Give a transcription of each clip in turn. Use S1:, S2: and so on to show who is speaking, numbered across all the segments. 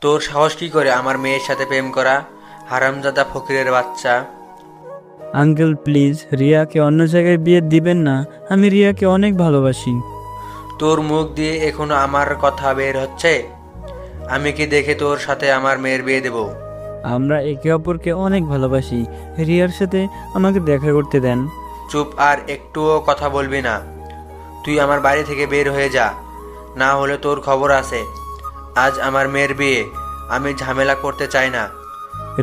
S1: তোর সাহস কি করে আমার মেয়ের সাথে প্রেম করা, হারামজাদা ফকিরের বাচ্চা!
S2: আঙ্কেল প্লিজ, রিয়াকে অন্য জায়গায় বিয়ে দিবেন না। আমি রিয়াকে অনেক ভালোবাসি।
S1: তোর মুখ দিয়ে এখনো আমার কথা বের হচ্ছে? আমি কি দেখে তোর সাথে আমার মেয়ের বিয়ে দেব?
S2: আমরা একে অপরকে অনেক ভালোবাসি। রিয়ার সাথে আমাকে দেখা করতে দেন।
S1: চুপ, আর একটুও কথা বলবি না। তুই আমার বাড়ি থেকে বের হয়ে যা, না হলে তোর খবর আছে। আজ আমার মেয়ের বিয়ে, আমি ঝামেলা করতে চাই না।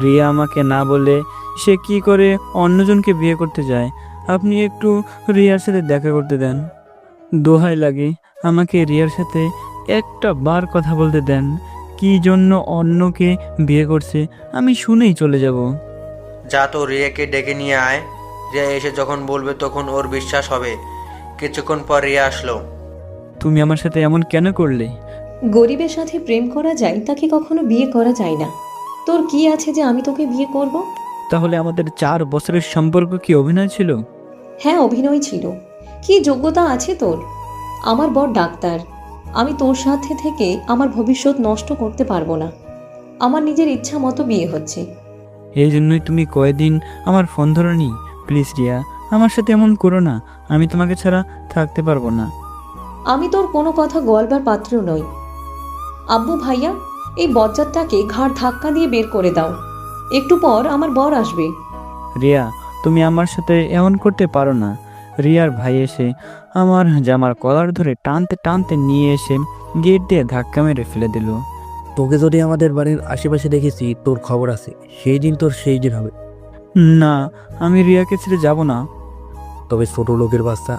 S2: রিয়া আমাকে না বলে সে কি করে অন্যজনকে বিয়ে করতে যায়? আপনি একটু রিয়ার সাথে দেখা করতে দেন। দোহাই লাগে, আমাকে রিয়ার সাথে একটা বার কথা বলতে দেন। কি জন্য অন্যকে বিয়ে করছে আমি শুনেই চলে যাব।
S1: যা তো রিয়াকে ডেকে নিয়ে আয়। রিয়া এসে যখন বলবে তখন ওর বিশ্বাস হবে। কিছুক্ষণ পর রিয়া আসলো।
S2: তুমি আমার সাথে এমন কেন করলে?
S3: গরিবের সাথে প্রেম করা যায়, তাকে কখনো বিয়ে করা যায় না। তোর কি আছে যে আমি তোকে বিয়ে করব?
S2: তাহলে আমাদের 4 বছরের সম্পর্ক কি অভিনয় ছিল?
S3: হ্যাঁ, অভিনয় ছিল। কি যোগ্যতা আছে তোর? আমার বর ডাক্তার। আমি তোর সাথে থেকে আমার ভবিষ্যৎ নষ্ট করতে পারবো না। আমার নিজের ইচ্ছা মতো বিয়ে হচ্ছে।
S2: এই জন্যই তুমি কয়েকদিন আমার ফোন ধরনি। প্লিজ রিয়া, আমার সাথে এমন করো না। আমি তোমাকে ছাড়া থাকতে পারবো না।
S3: আমি তোর কোনো কথা গলবার পাত্র নই। আব্বু ভাইয়া, এই বজ্জাতটাকে ঘাড় ধাক্কা দিয়ে বের করে দাও। একটু পর আমার বর আসবে।
S2: রিয়া, তুমি আমার সাথে এমন করতে পারো না। রিয়ার ভাই এসে আমার জামার কলার ধরে টানতে টানতে নিয়ে এসে গেট দিয়ে ধাক্কা মেরে ফেলে দিল।
S4: তোকে যদি আমাদের বাড়ির আশেপাশে দেখেছি, তোর খবর আছে। সেই দিন তোর সেই দিন হবে।
S2: না, আমি রিয়াকে ছেড়ে যাব না।
S4: তবে ছোট লোকের বাচ্চা।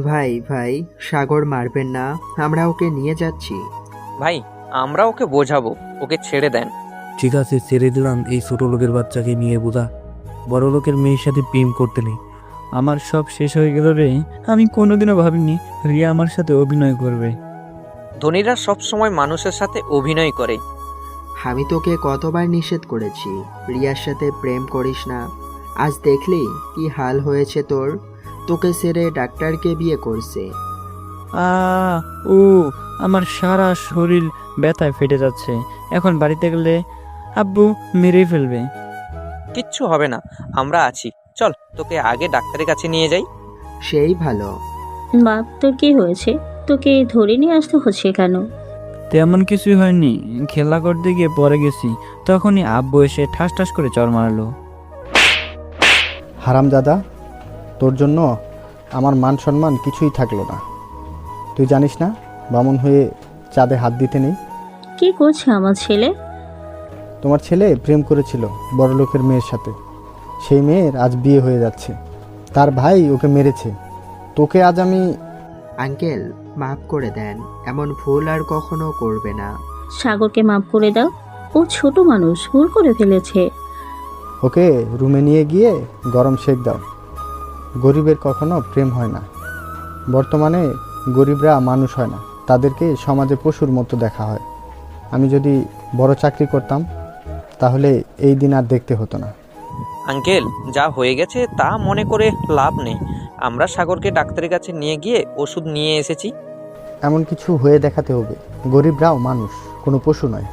S5: ভাই ভাই, সাগর মারবেন না, আমরা ওকে নিয়ে যাচ্ছি।
S6: ভাই, আমরা ওকে বোঝাবো, ওকে ছেড়ে দেন।
S4: ঠিক আছে, ছেড়ে দিলাম। এই ছোট লোকের বাচ্চাকে নিয়ে বোঝা। বড় লোকের মেয়ের সাথে প্রেম করতে নেই।
S2: আমার সব শেষ হয়ে গেল রে। আমি কোনোদিনও ভাবিনি রিয়া আমার সাথে অভিনয় করবে।
S6: ধনীরা সব সময় মানুষের সাথে অভিনয় করে।
S5: আমি তোকে কতবার নিষেধ করেছি রিয়ার সাথে প্রেম করিস না। আজ দেখলি কি হাল হয়েছে তোর। তোকে ছেড়ে ডাক্তারকে বিয়ে করছে।
S2: আ ও, আমার সারা শরীর ব্যথায় ফেটে যাচ্ছে। এখন বাড়িতে গেলে আব্বু মেরেই ফেলবে।
S6: কিচ্ছু হবে না, আমরা আছি। চল, তোকে আগে ডাক্তারের কাছে নিয়ে যাই।
S5: সেই ভালো।
S7: বাপ, তোর কি হয়েছে? তোকে ধরে নিয়ে আসতে হচ্ছে কেন?
S2: তেমন কিছুই হয়নি। খেলা করতে গিয়ে পরে গেছি, তখনই আব্বু এসে ঠাস ঠাস করে চড় মারলো।
S8: হারামজাদা, তোর জন্য আমার মান সম্মান কিছুই থাকলো না। তুই জানিস না বামুন হয়ে চাঁদে হাত দিতে নেই?
S7: কি করছে আমার ছেলে?
S8: তোমার ছেলে প্রেম করেছিল বড়লোকের মেয়ের সাথে। সেই মেয়ের আজ বিয়ে হয়ে যাচ্ছে। তার ভাই ওকে মেরেছে। তোকে আজ আমি...
S5: আঙ্কেল, মাফ করে দেন। এমন ভুল আর কখনো করবে না।
S7: সাগরকে মাফ করে দাও। ও ছোট মানুষ, ভুল করে ফেলেছে।
S8: ওকে রুমে নিয়ে গিয়ে গরম শেক দাও। গরিবের কখনো প্রেম হয় না। বর্তমানে গরিবরা মানুষ হয় না, তাদেরকে সমাজে পশুর মতো দেখা হয়। আমি যদি বড় চাকরি করতাম তাহলে এই দিন আর দেখতে হতো না।
S6: আঙ্কেল, যা হয়ে গেছে তা মনে করে লাভ নেই। আমরা সাগরকে ডাক্তারের কাছে নিয়ে গিয়ে ওষুধ নিয়ে এসেছি।
S8: এমন কিছু হয়ে দেখাতে হবে। গরিবরাও মানুষ, কোনো পশু নয়।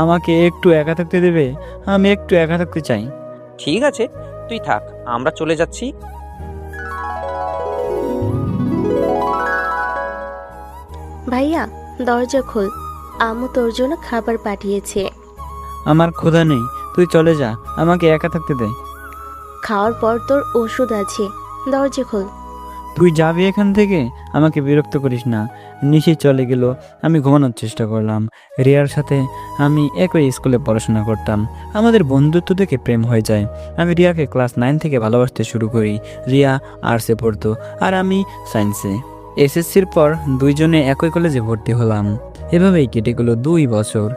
S2: আমাকে একটু একা থাকতে দেবে? আমি একটু একা থাকতে চাই।
S6: ঠিক আছে, তুই থাক, আমরা চলে যাচ্ছি।
S9: ভাইয়া, দরজা খোল। আম্মু তোর জন্য খাবার পাঠিয়েছে।
S2: আমার ক্ষুধা নেই, তুই চলে যা, আমাকে একা থাকতে দে।
S9: খাওয়ার পর তোর ওষুধ আছে। দরজা খোল।
S2: তুই যাবি এখান থেকে? আমাকে বিরক্ত করিস না। নিশি চলে গেল, আমি ঘুমানোর চেষ্টা করলাম। রিয়ার সাথে আমি একই স্কুলে পড়াশোনা করতাম। আমাদের বন্ধুত্ব থেকে প্রেম হয়ে যায়। আমি রিয়াকে ক্লাস 9 থেকে ভালোবাসতে শুরু করি। রিয়া আর্টসে পড়তো আর আমি সায়েন্সে। এসএসসির পর দুইজনে একই কলেজে ভর্তি হলাম। এভাবেই কেটে গেল 2 বছর।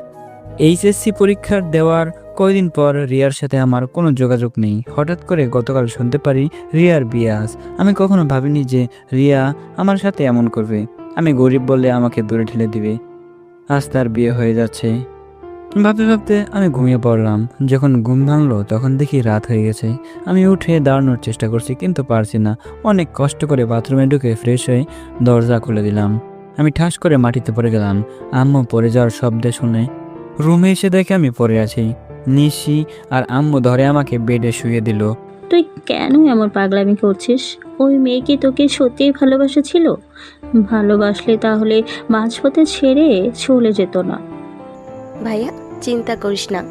S2: এইচএসসি পরীক্ষার দেওয়ার কয়দিন পর রিয়ার সাথে আমার কোনো যোগাযোগ নেই। হঠাৎ করে গতকাল শুনতে পারি রিয়ার বিয়ে আজ। আমি কখনো ভাবিনি যে রিয়া আমার সাথে এমন করবে। আমি গরিব বলে আমাকে দূরে ঠেলে দিবে। আজ তার বিয়ে হয়ে যাচ্ছে। ভাবতে ভাবতে আমি ঘুমিয়ে পড়লাম। যখন ঘুম ভাঙলো তখন দেখি রাত হয়ে গেছে। আমি উঠে দাঁড়ানোর চেষ্টা করছি কিন্তু পারছি না। অনেক কষ্ট করে বাথরুমে ঢুকে ফ্রেশ হয়ে দরজা খুলে দিলাম। আমি ঠাস করে মাটিতে পড়ে গেলাম। আম্মু পড়ে যাওয়ার শব্দ শুনে রুমে এসে দেখে আমি পড়ে আছি। নিশি আর আম্মু ধরে আমাকে বেডে শুয়ে দিল।
S7: তুই কেন এমন পাগলামি করছিস? ওই মেয়ে কি তোকে সত্যিই ভালোবাসা ছিল? ভালোবাসলে তাহলে মাঝপথে ছেড়ে চলে যেত না।
S9: ভাইয়া চিন্তা করিস না,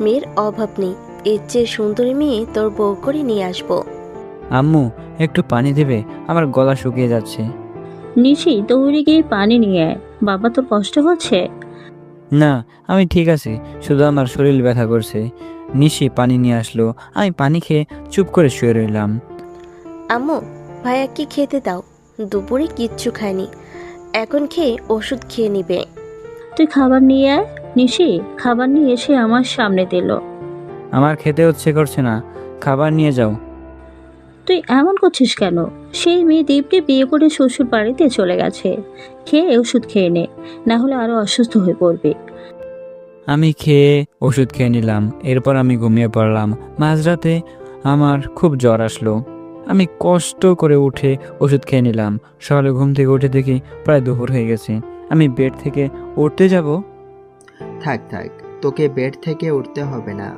S9: মেয়ের অভাব নেই। এর চেয়ে সুন্দরী মেয়ে তোর বউ করে নিয়ে আসবো।
S2: আম্মু একটু পানি দেবে, আমার গলা শুকিয়ে যাচ্ছে।
S7: নিশি দৌড়ে গিয়ে পানি নিয়ে আয়। বাবা তোর কষ্ট হচ্ছে?
S2: না, আমি ঠিক আছি, শুধু আমার শরীর ব্যথা করছে। নিশি পানি নিয়ে আসলো, আমি পানি খেয়ে চুপ করে শুয়ে রইলাম।
S9: আম্মু, ভাইয়া কি খেতে দাও। দুপুরে কিচ্ছু খায়নি, এখন খেয়ে ওষুধ খেয়ে নিবে।
S7: তুই খাবার নিয়ে আয়। নিশি খাবার নিয়ে এসে আমার সামনে দিল।
S2: আমার খেতে ইচ্ছে করছে না, খাবার নিয়ে যাও।
S7: তুই এমন করছিস কেন? সেই মেয়ে দীপকে বিয়ে করে শ্বশুর বাড়িতে চলে গেছে। খেয়ে ওষুধ খেয়ে নে, না হলে আরো অসুস্থ হয়ে পড়বি।
S2: আমি খেয়ে ওষুধ খেয়ে নিলাম। এরপর আমি ঘুমিয়ে পড়লাম। মাঝরাতে আমার খুব জ্বর আসলো। আমি কষ্ট করে উঠে ওষুধ খেয়ে নিলাম। সকালে ঘুম থেকে উঠে দেখি প্রায় দুপুর হয়ে গেছে। আমি বেড থেকে উঠতে যাব।
S5: থাক থাক, তোকে বেড থেকে উঠতে হবে না।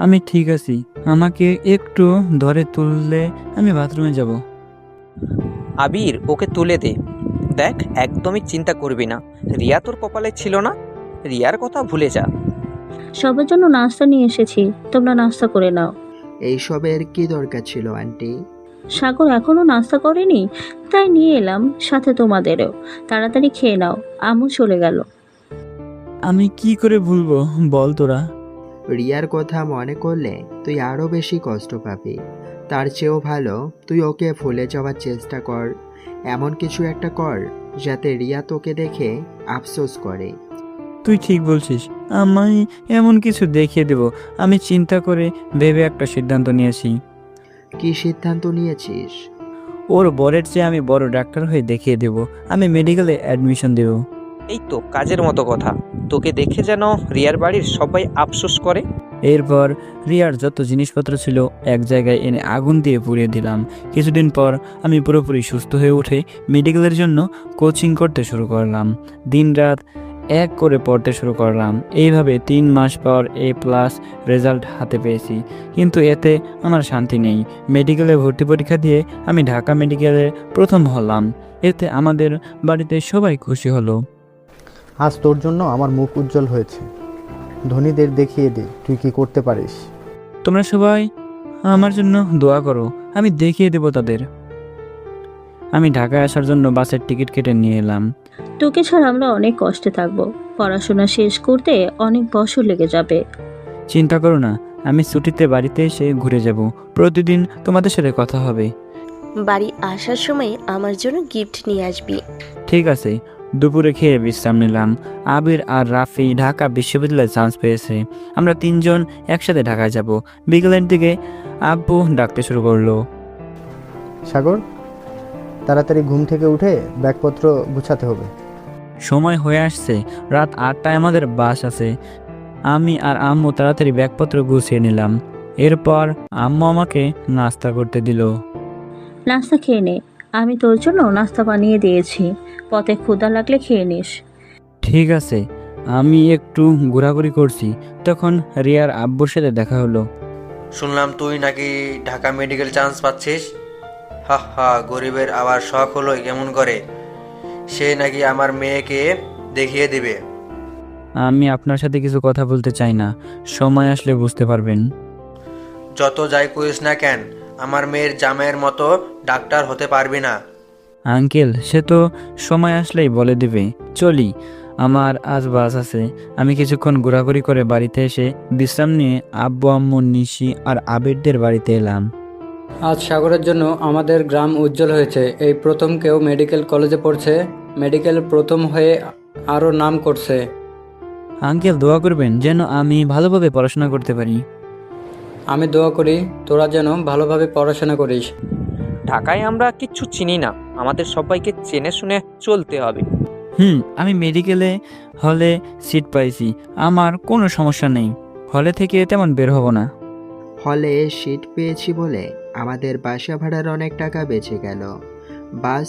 S2: আমি ঠিক আছি, আমাকে একটু ধরে তুললে আমি বাথরুমে যাব।
S6: আবির, ওকে তুলে দে। দেখ, একদমই চিন্তা করবি না। রিয়া তোর কপালে ছিল না, রিয়ার কথা ভুলে যা।
S7: সবার জন্য নাস্তা নিয়ে এসেছি, তোমরা নাস্তা করে নাও।
S5: এইসবের কি দরকার ছিল আন্টি?
S7: সাগর এখনো নাস্তা করেনি, তাই নিয়ে এলাম, সাথে তোমাদেরও। তাড়াতাড়ি খেয়ে নাও, আম্মু চলে গেল।
S2: আমি কি করে ভুলবো বল তোরা?
S5: রিয়ার কথা মনে করলে তুই আরও বেশি কষ্ট পাবি। তার চেয়েও ভালো তুই ওকে ভুলে যাওয়ার চেষ্টা কর। এমন কিছু একটা কর যাতে রিয়া তোকে দেখে আফসোস করে।
S2: তুই ঠিক বলছিস, আমি এমন কিছু দেখিয়ে দেব। আমি চিন্তা করে ভেবে একটা সিদ্ধান্ত নিয়েছি।
S5: কি সিদ্ধান্ত নিয়েছিস?
S2: ওর বরের চেয়ে আমি বড় ডাক্তার হয়ে দেখিয়ে দেব। আমি মেডিকেলে অ্যাডমিশন দেব।
S6: এই তো কাজের মতো কথা। তোকে দেখে যেন রিয়ার বাড়ির সবাই আফসোস করে।
S2: এরপর রিয়ার যত জিনিসপত্র ছিল এক জায়গায় এনে আগুন দিয়ে পুড়িয়ে দিলাম। কিছুদিন পর আমি পুরোপুরি সুস্থ হয়ে উঠে মেডিকেলের জন্য কোচিং করতে শুরু করলাম। দিনরাত এক করে পড়তে শুরু করলাম। এইভাবে 3 মাস পর A+ রেজাল্ট হাতে পেয়েছি। কিন্তু এতে আমার শান্তি নেই। মেডিকেলে ভর্তি পরীক্ষা দিয়ে আমি ঢাকা মেডিকেলে প্রথম হলাম। এতে আমাদের বাড়িতে সবাই খুশি হলো।
S8: আজ তোর জন্য আমার মুখ উজ্জ্বল হয়েছে। ধনীদের দেখিয়ে দে তুই কি করতে পারিস।
S2: তোমরা সবাই আমার জন্য দোয়া করো, আমি দেখিয়ে দেব তাদের। আমি ঢাকায় আসার জন্য বাসের টিকিট কেটে নিয়ে এলাম।
S7: তোকে ছাড়া আমরা অনেক কষ্টে থাকবো। পড়াশোনা শেষ করতে অনেক বছর লেগে যাবে।
S2: চিন্তা করো না, আমি ছুটিতে বাড়িতে এসে ঘুরে যাব। প্রতিদিন তোমাদের সাথে কথা হবে।
S9: বাড়ি আসার সময় আমার জন্য গিফট নিয়ে আসবি।
S2: ঠিক আছে। দুপুরে খেয়ে বিশ্রাম নিলাম। আবির আর রাফি ঢাকা বিশ্ববিদ্যালয়ে চান্স পেয়েছে। আমরা 3 জন একসাথে ঢাকায় যাব। বিকেলের দিকে আব্বু ডাকতে শুরু করলো।
S8: সাগর, তাড়াতাড়ি ঘুম থেকে উঠে ব্যাগপত্র গুছাতে হবে।
S2: সময় হয়ে আসছে, রাত 8টায় আমাদের বাস আছে। আমি আর আম্মু তাড়াতাড়ি ব্যাগপত্র গুছিয়ে নিলাম। এরপর আম্মু আমাকে নাস্তা করতে দিল।
S7: নাস্তা খেয়ে নে, আমি তোর জন্য নাস্তা বানিয়ে দিয়েছি। পথে ক্ষুধা লাগলে খেয়ে নিস।
S2: ঠিক আছে। আমি একটু ঘোরাঘুরি করছি, তখন রিয়ার আব্বুর সাথে দেখা হলো।
S1: শুনলাম তুই নাকি ঢাকা মেডিকেল চান্স পাচ্ছিস। হা হা, গরিবের আবার শখ হলো কেমন করে। সে নাকি আমার মেয়েকে দেখিয়ে দিবে।
S2: আমি আপনার সাথে কিছু কথা বলতে চাই না, সময় আসলে বুঝতে পারবেন।
S1: যত যাই করিস না কেন, আমার মেয়ের জামাইয়ের মতো ডাক্তার হতে পারবি না।
S2: আঙ্কেল, সে তো সময় আসলেই বলে দিবে। চলি, আমার আজ বাস আছে। আমি কিছুক্ষণ ঘোরাঘুরি করে বাড়িতে এসে বিশ্রাম নিয়ে আব্বু আম্মু নিশি আর আবিরদের বাড়িতে এলাম।
S10: আজ সাগরের জন্য আমাদের গ্রাম উজ্জ্বল হয়েছে। এই প্রথম কেউ মেডিকেল কলেজে পড়ছে, মেডিকেল প্রথম হয়ে আরও নাম করছে।
S2: আঙ্কেল, দোয়া করবেন যেন আমি ভালোভাবে পড়াশোনা করতে পারি।
S10: আমি দোয়া করি তোরা যেন ভালোভাবে পড়াশোনা করিস।
S6: ঢাকায় আমরা কিচ্ছু চিনি না, আমাদের সবাইকে চেনে শুনে চলতে হবে।
S2: আমি মেডিকেলে হলে সিট পাইছি, আমার কোনো সমস্যা নেই। হলে থেকে তেমন বের হব না।
S5: হলে সিট পেয়েছি বলে আমাদের বাসা ভাড়ার অনেক টাকা বেঁচে গেল। বাস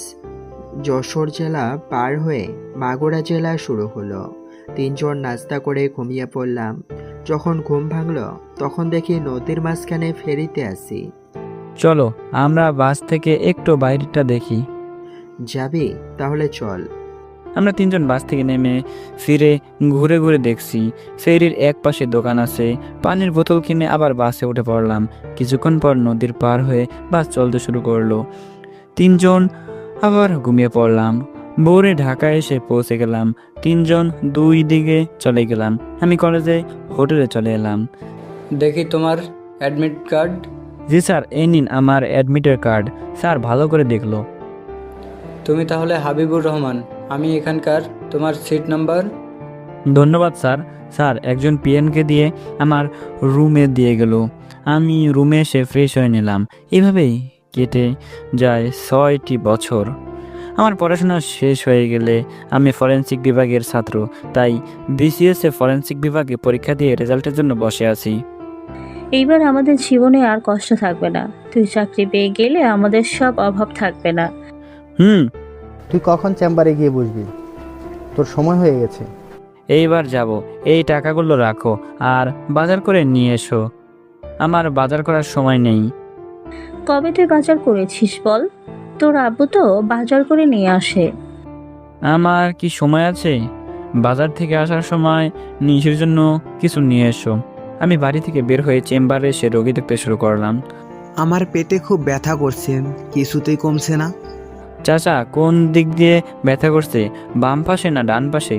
S5: যশোর জেলা পার হয়ে মাগুরা জেলা শুরু হলো। 3 জন নাস্তা করে ঘুমিয়ে পড়লাম। যখন ঘুম ভাঙলো তখন দেখি নদীর মাঝখানে ফেরিতে আছি।
S2: চলো আমরা বাস থেকে একটু বাইরেটা দেখি।
S5: যাবি? তাহলে চল।
S2: আমরা 3 জন বাস থেকে নেমে ফিরে ঘুরে ঘুরে দেখছি ফেরির এক পাশে দোকান আছে। পানির বোতল কিনে আবার বাসে উঠে পড়লাম। কিছুক্ষণ পর নদীর পার হয়ে বাস চলতে শুরু করলো। 3 জন আবার ঘুমিয়ে পড়লাম। ভোরে ঢাকায় এসে পৌঁছে গেলাম। 3 জন 2 দিকে চলে গেলাম। আমি কলেজে হোটেলে চলে এলাম।
S10: দেখি তোমার অ্যাডমিট কার্ড।
S2: জি স্যার, এই নিন আমার অ্যাডমিটের কার্ড। স্যার ভালো করে দেখলো।
S10: তুমি তাহলে হাবিবুর রহমান, আমি এখানকার। তোমার সিট নাম্বার?
S2: ধন্যবাদ স্যার। স্যার একজন পিএনকে দিয়ে আমার রুমে দিয়ে গেল। আমি রুমে এসে ফ্রেশ হয়ে নিলাম। এভাবেই কেটে যায় 6টি বছর। আমার পড়াশোনা শেষ হয়ে গেলে আমি ফরেনসিক বিভাগের ছাত্র, তাই বিসিএসে ফরেনসিক বিভাগে পরীক্ষা দিয়ে রেজাল্টের জন্য বসে আছি।
S7: এইবার আমাদের জীবনে আর কষ্ট থাকবে না। তুই চাকরি পেয়ে গেলে আমাদের সব অভাব থাকবে না।
S8: তুই কখন চেম্বারে গিয়ে বসবি? তোর সময় হয়ে গেছে।
S2: এইবার যাব। এই টাকাগুলো রাখো আর বাজার করে নিয়ে এসো। আমার বাজার করার সময় নেই।
S7: কবে তুই বাজার করেছিস বল? তোর আব্বু তো বাজার করে নিয়ে আসে।
S2: আমার কি সময় আছে? বাজার থেকে আসার সময় নিজের জন্য কিছু নিয়ে এসো। আমি বাড়ি থেকে বের হয়ে চেম্বারে এসে রোগী দেখতে শুরু করলাম।
S11: আমার পেটে খুব ব্যথা করছে, কিছুতেই কমছে না।
S2: চাচা, কোন দিক দিয়ে ব্যথা করছে? বাম পাশে না ডান পাশে?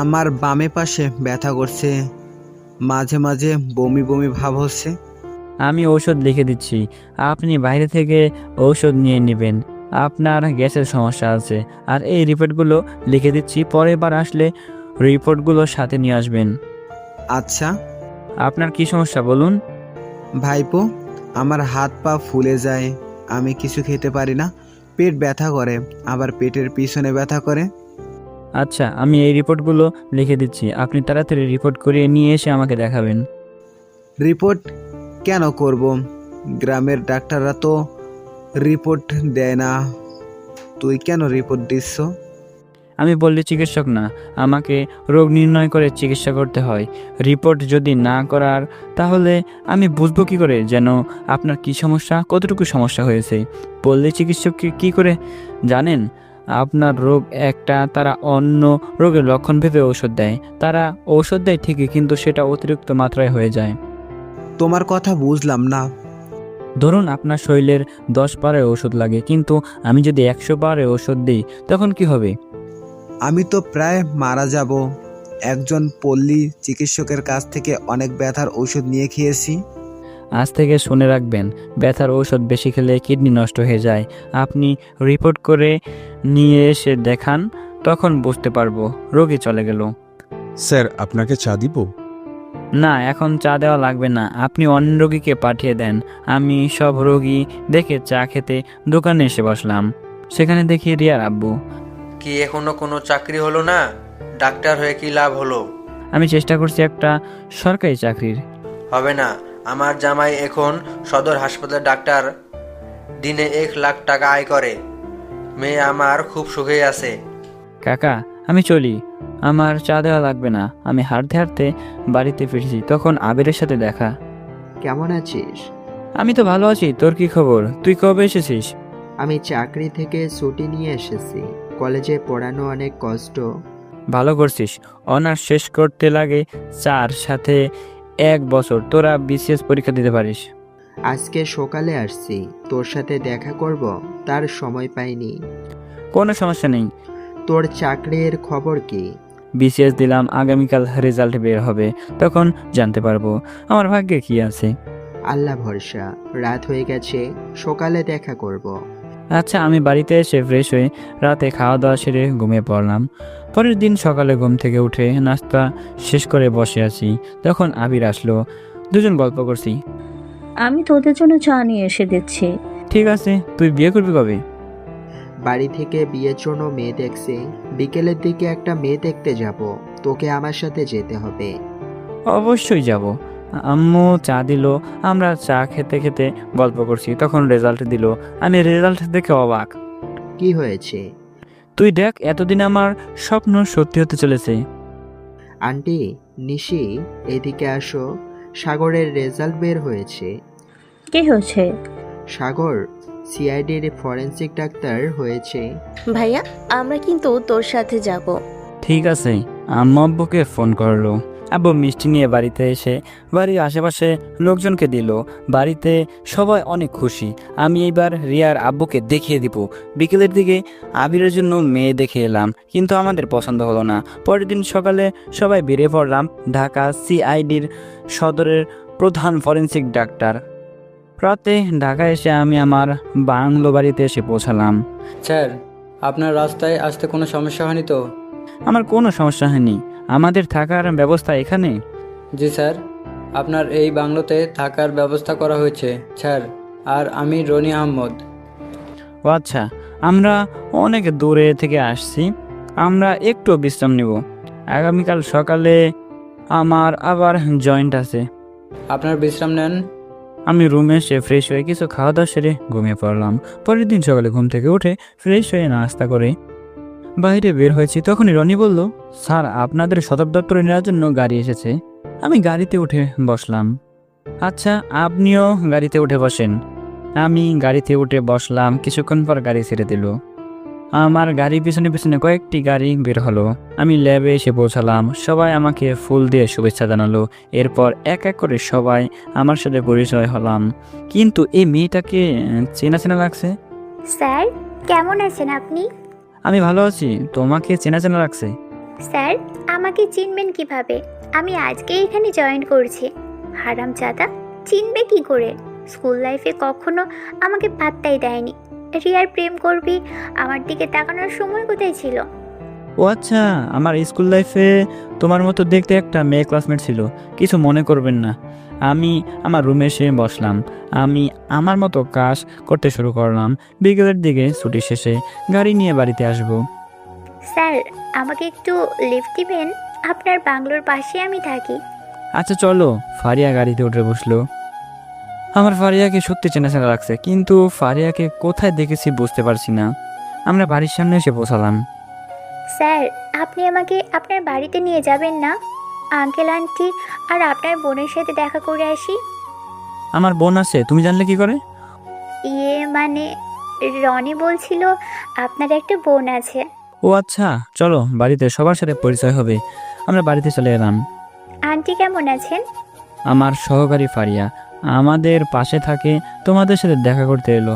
S11: আমার বামে পাশে ব্যথা করছে, মাঝে মাঝে বমি বমি ভাব হচ্ছে।
S2: আমি ঔষধ লিখে দিচ্ছি, আপনি বাইরে থেকে ঔষধ নিয়ে নেবেন। আপনার গ্যাসের সমস্যা আছে। আর এই রিপোর্টগুলো লিখে দিচ্ছি, পরের বার আসলে রিপোর্টগুলো সাথে নিয়ে আসবেন।
S11: আচ্ছা।
S2: আপনার কি সমস্যা বলুন?
S11: ভাইপো, আমার হাত পা ফুলে যায়, আমি কিছু খেতে পারি না, পেট ব্যথা করে, আবার পেটের পিছনে ব্যথা করে।
S2: আচ্ছা, আমি এই রিপোর্টগুলো লিখে দিচ্ছি, আপনি তাড়াতাড়ি রিপোর্ট করিয়ে নিয়ে এসে আমাকে দেখাবেন।
S11: রিপোর্ট কেন করব? গ্রামের ডাক্তাররা তো রিপোর্ট দেয় না, তুই কেন রিপোর্ট দিচ্ছ?
S2: আমি বললে চিকিৎসক না, আমাকে রোগ নির্ণয় করে চিকিৎসা করতে হয়। রিপোর্ট যদি না করার, তাহলে আমি বুঝবো কী করে যেন আপনার কি সমস্যা, কতটুকু সমস্যা হয়েছে? বললে চিকিৎসককে কি করে জানেন আপনার রোগ একটা, তারা অন্য রোগের লক্ষণ ভেবে ঔষধ দেয়। তারা ঔষধ দেয় ঠিকই, কিন্তু সেটা অতিরিক্ত মাত্রায় হয়ে যায়।
S11: তোমার কথা বুঝলাম না।
S2: ধরুন আপনার শরীরের 10 বারের ওষুধ লাগে, কিন্তু আমি যদি 100 বারের ওষুধ দিই তখন কি হবে?
S11: আমি তো প্রায় মারা যাব। একজন পল্লী চিকিৎসকের কাছ থেকে অনেক ব্যথার ওষুধ নিয়ে খেয়েছি।
S2: আজ থেকে শুনে রাখবেন, ব্যথার ঔষধ বেশি খেলে কিডনি নষ্ট হয়ে যায়। আপনি রিপোর্ট করে নিয়ে এসে দেখান, তখন বুঝতে পারবো। রোগী চলে গেল।
S12: স্যার, আপনাকে চা দিব?
S2: না, এখন চা দেওয়া লাগবে না, আপনি অন্য রোগীকে পাঠিয়ে দেন। আমি সব রোগী দেখে চা খেতে দোকানে এসে বসলাম। সেখানে দেখি রিয়ার আব্বু।
S1: কি এখনো কোনো চাকরি হলো না? ডাক্তার হয়ে কি লাভ হলো?
S2: আমি চেষ্টা করছি একটা সরকারি চাকরির।
S1: হবে না, আমার জামাই এখন সদর হাসপাতালে ডাক্তার, দিনে 1 লাখ টাকা আয় করে। মেয়ে আমার খুব সুখেই আছে।
S2: কাকা, আমি চলি, আমার চা দেওয়া লাগবে না। আমি হাঁটতে হাঁটতে বাড়িতে ফিরছি, তখন আবিরের সাথে দেখা।
S5: কেমন আছিস?
S2: আমি তো ভালো আছি, তোর কি খবর? তুই কবে এসেছিস?
S5: আমি চাকরি থেকে ছুটি নিয়ে এসেছি। কলেজে পড়ানো অনেক কষ্ট।
S2: ভালো করছিস। অনার্স শেষ করতে লাগে 4, সাথে 1 বছর। তোরা বিসিএস পরীক্ষা দিতে পারিস।
S5: আজকে সকালে আসছি, তোর সাথে দেখা করব, তার সময় পাইনি।
S2: কোনো সমস্যা নেই।
S5: তোর চাকরির খবর কি?
S2: বিসিএস দিলাম, আগামীকাল রেজাল্ট বের হবে, তখন জানতে পারবো আমার ভাগ্যে কি আছে।
S5: আল্লাহ ভরসা। রাত হয়ে গেছে, সকালে দেখা করব।
S2: আচ্ছা, আমি বাড়িতে এসে ফ্রেশ হয়ে রাতে খাওয়া দাওয়া সেরে ঘুমিয়ে পড়লাম। পরের দিন সকালে ঘুম থেকে উঠে নাস্তা শেষ করে বসে আছি, তখন আবির আসলো। দুজন গল্প করছি।
S7: আমি তোদের জন্য চা নিয়ে এসে দিচ্ছি।
S2: ঠিক আছে, তুই বিয়ে করবি কবে?
S5: বাড়ি থেকে বিয়ের জন্য মেয়ে দেখছি, বিকেলের দিকে একটা মেয়ে দেখতে যাব। তোকে আমার সাথে যেতে হবে।
S2: অবশ্যই যাব। আম্মু চা দিল, আমরা চা খেতে খেতে গল্প করছি, তখন রেজাল্ট দিল। আমি রেজাল্ট দেখে অবাক।
S5: কি হয়েছে?
S2: তুই দেখ, এতদিন আমার স্বপ্ন সত্যি হতে চলেছে।
S5: আন্টি, নিশি, এদিকে আসো। সাগরের রেজাল্ট বের হয়েছে।
S7: কি হয়েছে?
S5: সাগর সিআইডির ফরেন্সিক ডাক্তার হয়েছে।
S9: ভাইয়া, আমরা কিন্তু তোর সাথে যাব।
S2: ঠিক আছে। আম্মু আব্বুকে ফোন করলো। আব্বু মিষ্টি নিয়ে বাড়িতে এসে বাড়ির আশেপাশে লোকজনকে দিল। বাড়িতে সবাই অনেক খুশি। আমি এইবার রিয়ার আব্বুকে দেখিয়ে দিব। বিকেলের দিকে আবিরের জন্য মেয়ে দেখে এলাম, কিন্তু আমাদের পছন্দ হলো না। পরের দিন সকালে সবাই বেরিয়ে পড়লাম ঢাকা সিআইডির সদরের প্রধান ফরেন্সিক ডাক্তার। রাতে ঢাকায় এসে আমি আমার বাংলো বাড়িতে এসে পৌঁছালাম।
S10: স্যার, আপনার রাস্তায় আসতে কোনো সমস্যা হয়নি তো?
S2: আমার কোনো সমস্যা হয়নি। আমাদের থাকার ব্যবস্থা এখানে?
S10: জি স্যার, আপনার এই বাংলোতে থাকার ব্যবস্থা করা হয়েছে স্যার। আর আমি রনি আহমদ।
S2: ও আচ্ছা, আমরা অনেক দূরে থেকে আসছি। আমরা একটু বিশ্রাম নিব। আগামীকাল সকালে আমার আবার জয়েন্ট আছে।
S10: আপনার বিশ্রাম নেন।
S2: আমি রুমে এসে ফ্রেশ হয়ে কিছু খাওয়া দাওয়া সেরে ঘুমিয়ে পড়লাম। পরের দিন সকালে ঘুম থেকে উঠে ফ্রেশ হয়ে নাস্তা করে বাইরে বের হয়েছি। তখনই রনি বলল, স্যার, আপনাদের সদর দপ্তরে নেওয়ার জন্য গাড়ি এসেছে। আমি গাড়িতে উঠে বসলাম। আচ্ছা, আপনিও গাড়িতে উঠে বসেন। আমি গাড়িতে উঠে বসলাম। কিছুক্ষণ পর গাড়ি ছেড়ে দিল। আমার গাড়ির পিছনে পিছনে কয়েকটি গাড়ি বের হলো। আমি ল্যাবে এসে পৌঁছালাম। সবাই আমাকে ফুল দিয়ে শুভেচ্ছা জানালো। এরপর এক এক করে সবাই আমার সাথে পরিচয় হলাম। কিন্তু এই মেয়েটাকে চেনা চেনা লাগছে।
S13: স্যার, কেমন আছেন আপনি?
S2: আমি ভালো আছি। তোমাকে চেনা চেনা লাগছে।
S13: স্যার, আমাকে চিনবেন কিভাবে? আমি আজকে এখানে জয়েন করছি। হারামজাদা, চিনবে কি করে? স্কুল লাইফে কখনো আমাকে পাত্তাই দেয়নি। রিয়ার প্রেম করবি, আমার দিকে তাকানোর সময় কোথায় ছিল?
S2: ও আচ্ছা, আমার স্কুল লাইফে তোমার মতো দেখতে একটা মেয়ে ক্লাসমেট ছিল। কিছু মনে করবেন না। আমি আমার রুমে এসে বসলাম। আমি আমার মতো কাজ করতে শুরু করলাম। বিকেলের দিকে ছুটি শেষে গাড়ি নিয়ে বাড়িতে আসব।
S13: স্যার, আমাকে একটু লিফট দিবেন? আপনার বাংলোর পাশে আমি থাকি।
S2: আচ্ছা চলো। ফারিয়া গাড়িতে উঠে বসলো। আমার ফারিয়াকে সত্যি চেনা চেনা লাগছে, কিন্তু ফারিয়াকে কোথায় দেখেছি বুঝতে পারছি না। আমরা বাড়ির সামনে এসে পৌঁছালাম।
S13: স্যার, আপনি আমাকে আপনার বাড়িতে নিয়ে যাবেন না? আঙ্কেল আন্টি আর আপনার বোনের সাথে দেখা করে আসি।
S2: আমার বোন আছে, তুমি জানলে কি করে?
S13: ইয়ে মানে, রনি বলছিল আপনার একটা বোন আছে।
S2: ও আচ্ছা, চলো, বাড়িতে সবার সাথে পরিচয় হবে। আমরা বাড়িতে চলে এলাম।
S13: আন্টি কেমন আছেন?
S2: আমার সহকারী ফারিয়া আমাদের পাশে থাকে, তোমাদের সাথে দেখা করতে এলো।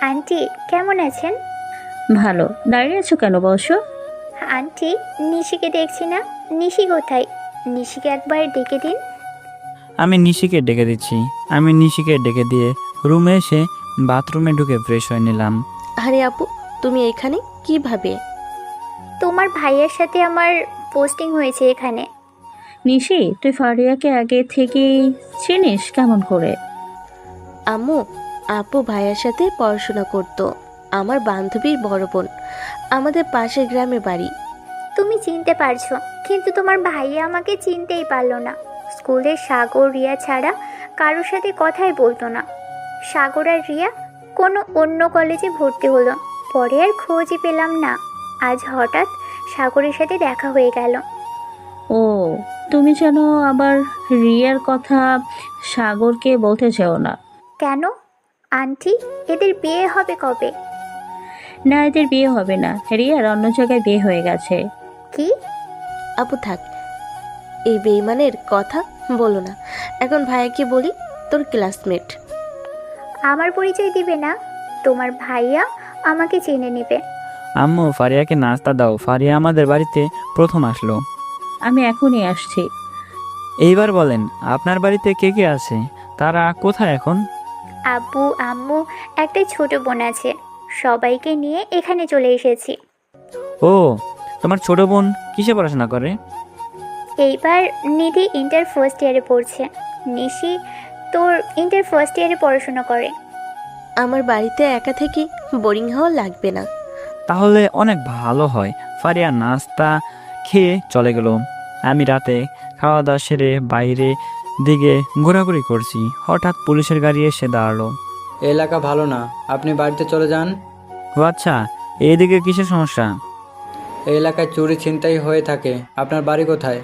S13: আন্টি কেমন আছেন?
S7: ভালো। দাঁড়িয়ে আছো কেন? বসো।
S13: আন্টি, নিশিকে দেখছি না। নিশি কোথায়? নিশিকে একবার ডেকে দিন।
S2: আমি নিশিকে ডেকে দিচ্ছি। আমি নিশিকে ডেকে দিয়ে রুমে এসে বাথরুমে ঢুকে ফ্রেশ হয়ে নিলাম।
S9: আরে আপু, তুমি এখানে কিভাবে?
S13: তোমার ভাইয়ের সাথে আমার পোস্টিং হয়েছে এখানে।
S7: নিশি, তুই ফারিয়াকে আগে থেকেই চিনিস? কেমন করে?
S9: আম্মু, আপু ভাইয়ার সাথে পড়াশোনা করত। আমার বান্ধবীর বড় বোন। আমাদের পাশের গ্রামে বাড়ি।
S13: তুমি চিনতে পারছো, কিন্তু তোমার ভাইয়া আমাকে চিনতেই পারলো না। স্কুলে সাগর, রিয়া ছাড়া কারোর সাথে কথাই বলতো না। সাগর আর রিয়া কোনো অন্য কলেজে ভর্তি হলো। পরে আর খোঁজই পেলাম না। আজ হঠাৎ সাগরের সাথে দেখা হয়ে গেল।
S7: ও, তুমি যেন আবার রিয়ার কথা সাগরকে বলতে চাও না।
S13: কেন আন্টি, এদের বিয়ে হবে কবে?
S7: না, এদের বিয়ে হবে না। রিয়ার অন্য জায়গায় বিয়ে হয়ে গেছে।
S13: কি?
S9: আপু থাক, এই বেইমানের কথা বলো না। এখন ভাইয়াকে বলি তোর ক্লাসমেট।
S13: আমার পরিচয় দিবে না? তোমার ভাইয়া আমাকে চিনে নেবে।
S2: আম্মু, ফারিয়াকে নাস্তা দাও। ফারিয়া আমাদের বাড়িতে প্রথম আসলো।
S7: আমি এখনই আসছি।
S2: এইবার বলেন, আপনার বাড়িতে কে কে আছে? তারা কোথায় এখন?
S13: আব্বু, আম্মু, একটা ছোট বোন আছে। সবাইকে নিয়ে এখানে চলে এসেছি।
S2: ও, তোমার ছোট বোন কিসে পড়াশোনা করে?
S13: এইবার নিধি ইন্টার ফার্স্ট ইয়ারে পড়ছে। নিশি তোর ইন্টার ফার্স্ট ইয়ারে পড়াশোনা করে।
S9: আমার বাড়িতে একা থেকে বোরিং হওয়া লাগবে না।
S2: তাহলে অনেক ভালো হয়। ফারিয়া নাস্তা খেয়ে চলে গেল। আমি রাতে খাওয়া দাওয়া সেরে বাইরে দিকে ঘোরাঘুরি করছি। হঠাৎ পুলিশের গাড়ি এসে দাঁড়ালো।
S10: এলাকা ভালো না, আপনি বাড়িতে চলে যান।
S2: ও আচ্ছা, এইদিকে কিসের সমস্যা?
S10: এই এলাকায় চুরি ছিনতাই হয়ে থাকে। আপনার বাড়ি কোথায়?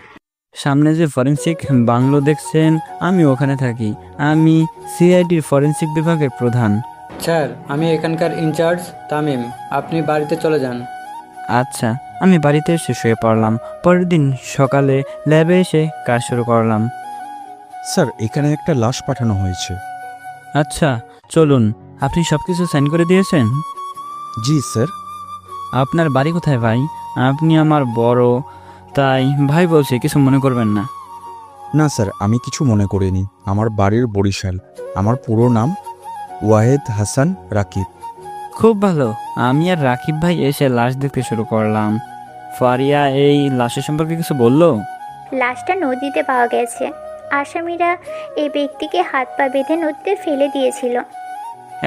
S2: সামনে যে ফরেনসিক বাংলো দেখছেন, আমি ওখানে থাকি। আমি সিআইডির ফরেনসিক বিভাগের প্রধান।
S10: স্যার, আমি এখানকার ইনচার্জ তামিম। আপনি বাড়িতে চলে যান।
S2: আচ্ছা, আমি বাড়িতে এসে শুয়ে পড়লাম। পরের দিন সকালে ল্যাবে এসে কাজ শুরু করলাম।
S12: স্যার, এখানে একটা লাশ পাঠানো হয়েছে।
S2: আচ্ছা চলুন। আপনি সব কিছু সাইন করে দিয়েছেন?
S12: জি স্যার।
S2: আপনার বাড়ি কোথায় ভাই? আপনি আমার বড়, তাই ভাই বলছি, কিছু মনে করবেন না।
S12: না স্যার, আমি কিছু মনে করিনি। আমার বাড়ির বরিশাল। আমার পুরো নাম ওয়াহেদ হাসান রাকিব।
S2: খুব ভালো। আমি আর রাকিব ভাই এসে লাশ দেখতে শুরু করলাম। ফারিয়া এই লাশের সম্পর্কে কিছু বললো?
S13: লাশটা নদীতে পাওয়া গেছে। আসামিরা এই ব্যক্তিকে হাত পা বেঁধে নদীতে ফেলে দিয়েছিল।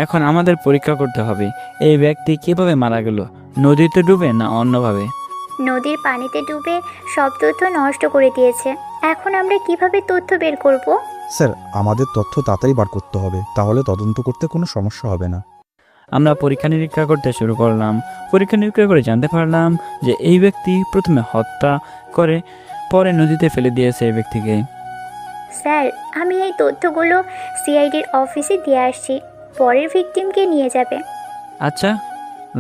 S2: এখন আমাদের পরীক্ষা করতে হবে এই ব্যক্তি কিভাবে মারা গেল, নদীতে ডুবে না অন্যভাবে।
S13: নদীর পানিতে ডুবে সব তথ্য নষ্ট করে দিয়েছে। এখন আমরা কিভাবে তথ্য বের করব?
S12: স্যার, আমাদের তথ্য তাড়াতাড়ি বার করতে হবে, তাহলে তদন্ত করতে কোনো সমস্যা হবে না।
S2: আমরা পরীক্ষা নিরীক্ষা করতে শুরু করলাম। পরীক্ষা নিরীক্ষা করে জানতে পারলাম যে এই ব্যক্তি প্রথমে হত্যা করে পরে নদীতে ফেলে দিয়েছে এই ব্যক্তিকে।
S13: স্যার, আমি এই তথ্যগুলো সিআইডির অফিসে দিয়ে আসছি। পরের ভিকটিমকে নিয়ে যাবে।
S2: আচ্ছা,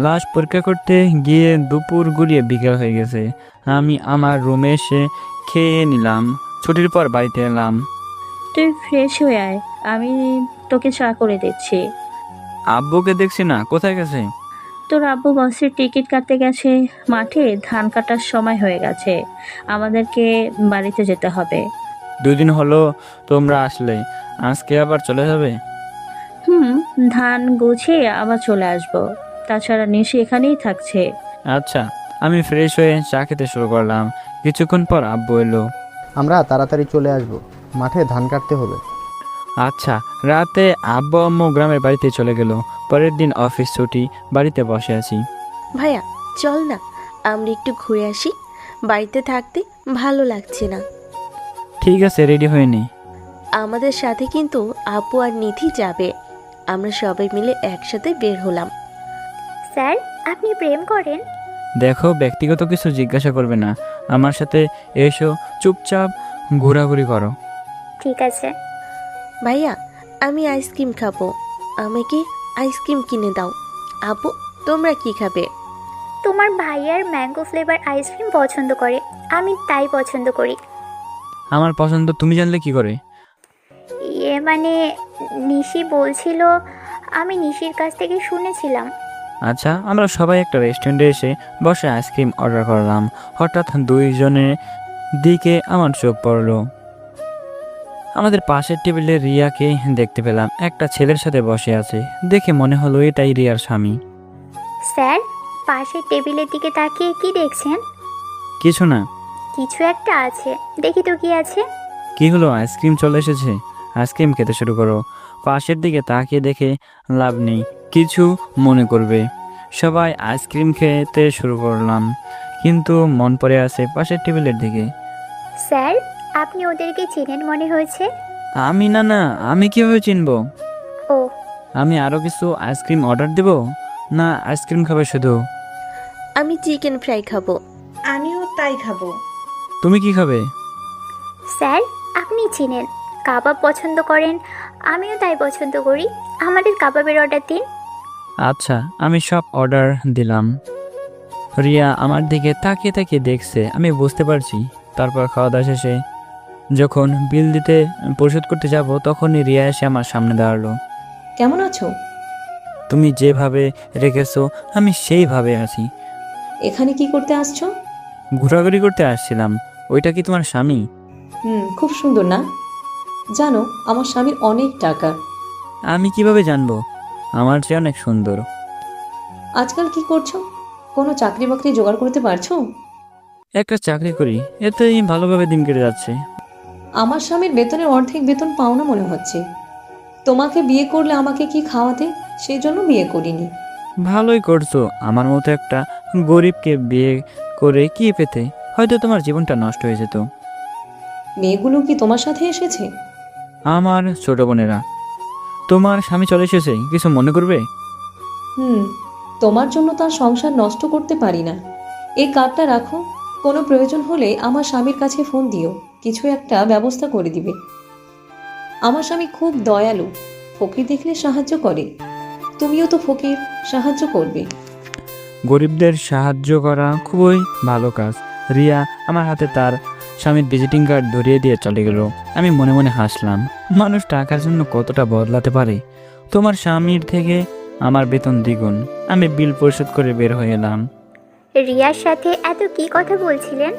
S2: লাশ পরীক্ষা করতে গিয়ে দুপুর গড়িয়ে বিকেল হয়ে গেছে। আমি আমার রুমে এসে খেয়ে নিলাম। ছুটির পর বাড়িতে এলাম।
S7: তুই ফ্রেশ হয়ে আয়, আমি তোকে চা করে দিচ্ছি।
S2: আব্বুকে দেখছি না, কোথায় গেছে?
S7: তোর আব্বু বাসের টিকিট কাটতে গেছে। মাঠে ধান কাটার সময় হয়ে গেছে, আমাদেরকে বাড়িতে যেতে হবে।
S2: 2 দিন হলো তোমরা আসলে, আজকে আবার চলে যাবে?
S7: ধান গুছিয়ে আবার চলে আসবো। তাছাড়া নিশি এখানেই থাকছে।
S2: আচ্ছা, আমি ফ্রেশ হয়ে চা খেতে শুরু করলাম। কিছুক্ষণ পর আব্বু এলো।
S8: আমরা তাড়াতাড়ি চলে আসব, মাঠে ধান কাটতে হবে।
S2: আচ্ছা, রাতে আব্বু আম্মু গ্রামের বাড়িতে চলে গেল। পরের দিন অফিস ছুটি, বাড়িতে বসে আছি।
S9: ভাইয়া চল না, আমরা একটু ঘুরে আসি। বাড়িতে থাকতে ভালো লাগছে না।
S2: ঠিক আছে, রেডি হয়ে নি।
S9: আমাদের সাথে কিন্তু আপু আর নিধি যাবে। আমরা সবাই মিলে একসাথে বের হলাম।
S13: স্যার, আপনি প্রেম করেন?
S2: দেখো, ব্যক্তিগত কিছু জিজ্ঞাসা করবে না। আমার সাথে এসো, চুপচাপ ঘোরাঘুরি করো।
S13: ঠিক আছে।
S9: ভাইয়া, আমি আইসক্রিম খাবো, আমাকে আইসক্রিম কিনে দাও। আপু, তোমরা কি খাবে?
S13: তোমার ভাইয়ার ম্যাঙ্গো ফ্লেভার আইসক্রিম পছন্দ করে, আমি তাই পছন্দ করি।
S2: আমার পছন্দ তুমি জানলে কি করে?
S13: মানে নিশি বলছিল, আমি নিশির কাছ থেকে শুনেছিলাম।
S2: আচ্ছা, আমরা সবাই একটা রেস্টুরেন্টে এসে বসে আইসক্রিম অর্ডার করলাম। হঠাৎ 2 জনের দিকে আমার চোখ পড়লো। আমাদের পাশের টেবিলে রিয়াকে দেখতে পেলাম, একটা ছেলের সাথে বসে আছে। দেখে মনে হলো এটাই রিয়ার স্বামী।
S13: স্যার, পাশের টেবিলের দিকে তাকিয়ে কি দেখছেন?
S2: কিছু না।
S13: কিছু একটা আছে, দেখি তো কি আছে।
S2: কি হলো, আইসক্রিম চলে এসেছে, আইসক্রিম খেতে শুরু করো। পাশের দিকে তাকিয়ে দেখে লাভ নেই, কিছু মনে করবে। সবাই আইসক্রিম খেতে শুরু করলাম, কিন্তু মন পড়ে আছে পাশের টেবিলের দিকে।
S13: স্যার, আপনি ওদেরকে চেনেন মনে হয়েছে।
S2: আমি না, আমি কিভাবে চিনবো?
S13: ও,
S2: আমি আরো কিছু আইসক্রিম অর্ডার দেব না আইসক্রিম খাবে শুধু?
S9: আমি চিকেন ফ্রাই খাবো।
S14: আমিও তাই খাবো।
S2: তুমি কি খাবে?
S13: স্যার, আপনি চিনেন, কাবাব পছন্দ করেন, আমিও তাই পছন্দ করি। আমাদের কাবাবের অর্ডার দিন।
S2: আচ্ছা, আমি সব অর্ডার দিলাম। রিয়া আমার দিকে তাকিয়ে তাকিয়ে দেখছে, আমি বুঝতে পারছি। তারপর খাওয়া দাওয়া শেষে যখন বিল দিতে পরিশোধ করতে যাব, তখনই রিয়া এসে আমার সামনে দাঁড়ালো।
S3: কেমন আছো?
S2: তুমি যেভাবে রেখেছো আমি সেইভাবে আছি।
S3: এখানে কি করতে আসছো?
S2: ঘোরাঘুরি করতে আসছিলাম। ওইটা কি তোমার স্বামী?
S3: খুব সুন্দর না? জানো, আমার স্বামীর অনেক টাকা।
S2: আমি কিভাবে জানবো? আমার চেয়ে অনেক সুন্দর।
S3: আজকাল কি করছো? কোনো চাকরি বাকরি জোগাড় করতে পারছো?
S2: একটা চাকরি করি, এতেই ভালোভাবে দিন কেটে যাচ্ছে।
S3: আমার স্বামীর বেতনের অর্ধেক বেতন পাও না মনে হচ্ছে। তোমাকে বিয়ে করলে আমাকে কি খাওয়াতে, সেই জন্য বিয়ে করিনি।
S2: ভালোই করছো। আমার মতো একটা গরিবকে বিয়ে করে কি পেতে? হয়তো তোমার জীবনটা নষ্ট হয়ে যেত।
S3: মেয়েগুলো কি তোমার সাথে এসেছে?
S2: আমার ছোট বোনেরা। তোমার স্বামী চলে এসেছে, কিছু মনে করবে?
S3: তোমার জন্য তার সংসার নষ্ট করতে পারি না। এই কার্ডটা রাখো, কোনো প্রয়োজন হলে আমার স্বামীর কাছে ফোন দিও, কিছু একটা ব্যবস্থা করে দিবে। আমার স্বামী খুব দয়ালু, ফকির দেখলে সাহায্য করে। তুমিও তো ফকির, সাহায্য করবে।
S2: গরিবদের সাহায্য করা খুবই ভালো কাজ। রিয়া আমার হাতে তার স্বামীর ভিজিটিং কার্ড ধরিয়ে দিয়ে চলে গেল। আমি মনে মনে হাসলাম, মানুষ টাকার জন্য কতটা বদলাতে পারে। তোমার স্বামীর থেকে আমার বেতন দ্বিগুণ। আমি বিল পরিশোধ করে বের হয়ে এলাম।
S13: রিয়ার সাথে এত কি কথা বলছিলেন?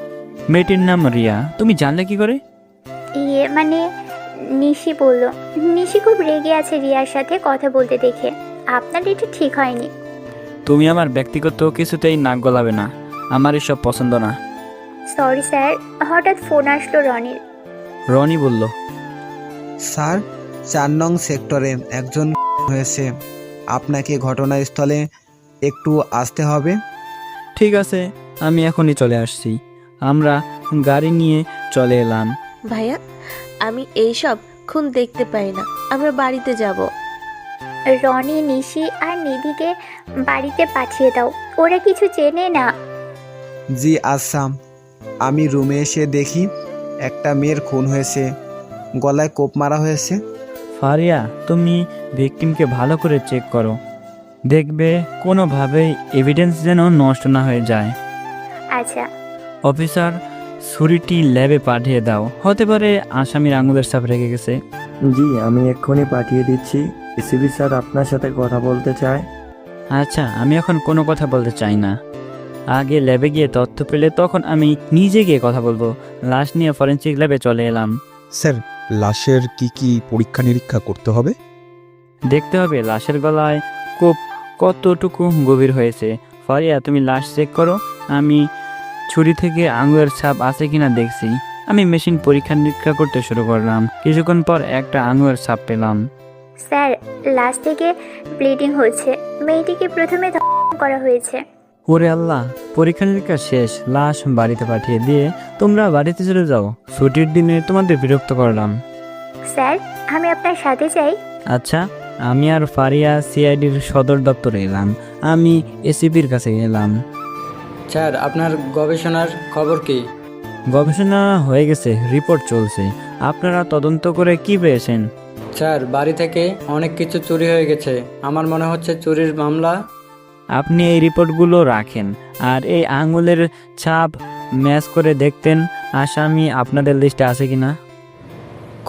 S2: মেয়েটির নাম রিয়া। তুমি জানলে কি করে?
S13: মানে নিশি বলল। নিশি খুব রেগে আছে রিয়ার সাথে কথা বলতে দেখে। আপনার এটা ঠিক হয়নি।
S2: তুমি আমার ব্যক্তিগত কিছুতেই নাক গলাবে না, আমার এসব পছন্দ না।
S13: সরি স্যার, হঠাৎ ফোন আসলো রনির।
S2: রনি বলল,
S11: স্যার 4 নং সেক্টরে একজন হয়েছে, আপনাকে ঘটনাস্থলে একটু আসতে হবে।
S2: ঠিক আছে, আমি এখনই চলে আসছি। আমরা গাড়ি নিয়ে চলে এলাম।
S9: ভাইয়া, আমি এইসব খুন দেখতে পাই না, আমরা বাড়িতে যাব।
S13: রনি, নিশি আর নিধিকে বাড়িতে পাঠিয়ে দাও, ওরা কিছু চেনে না।
S11: জি আচ্ছা। আমি রুমে এসে দেখি একটা মেয়ের খুন হয়েছে, গলায় কোপ মারা হয়েছে।
S2: ফারিয়া, তুমি ভিকটিমকে ভালো করে চেক করো, দেখবে কোনোভাবেই এভিডেন্স যেন নষ্ট না হয়ে যায়।
S13: আচ্ছা
S2: অফিসার, ছুরিটি ল্যাবে পাঠিয়ে দাও, হতে পারে আসামির আঙুলের ছাপ রেখে গেছে।
S15: জি, আমি এক্ষুনি পাঠিয়ে দিচ্ছি। এসিপি স্যার আপনার সাথে কথা বলতে চায়।
S2: আচ্ছা, আমি এখন কোনো কথা বলতে চাই না। আগে ল্যাবে গিয়ে তথ্য পেলে তখন আমি নিজে গিয়ে কথা বলবো। লাশ নিয়ে ফরেনসিক ল্যাবে চলে এলাম।
S12: স্যার, লাশের কি কি পরীক্ষা নিরীক্ষা করতে হবে?
S2: দেখতে হবে লাশের গলায় কোপ কতটুকু গভীর হয়েছে। ফারিয়া, তুমি লাশ চেক করো, আমি ছুরি থেকে আঙুলের ছাপ আছে কিনা দেখছি। আমি মেশিন পরীক্ষা নিরীক্ষা করতে শুরু করলাম। কিছুক্ষণ পর একটা আঙুলের ছাপ পেলাম।
S13: স্যার, লাশ থেকে ব্লিডিং হচ্ছে। মেয়েটিকে প্রথমে ধর্ষণ করা হয়েছে।
S2: ওরে আল্লাহ! পরীক্ষা নিরীক্ষা শেষ, লাশ বাড়িতে পাঠিয়ে দিয়ে তোমরা বাড়িতে চলে যাও। ছুটির দিনে তোমাদের বিরক্ত করলাম।
S13: স্যার, আমি আপনার সাথে চাই।
S2: আচ্ছা, আমি আর ফারিয়া সিআইডির সদর দপ্তরে এলাম। আমি এসিপির কাছে গেলাম।
S10: স্যার, আপনার গবেষণার খবর কি?
S2: গবেষণা হয়ে গেছে, রিপোর্ট চলছে। আপনারা তদন্ত করে কি পেয়েছেন?
S10: স্যার, বাড়ি থেকে অনেক কিছু চুরি হয়ে গেছে। আমার মনে হচ্ছে চুরির মামলা।
S2: আপনি এই রিপোর্টগুলো রাখেন, আর এই আঙুলের ছাপ ম্যাচ করে দেখতেন আসামি আপনাদের লিস্টে আছে কিনা।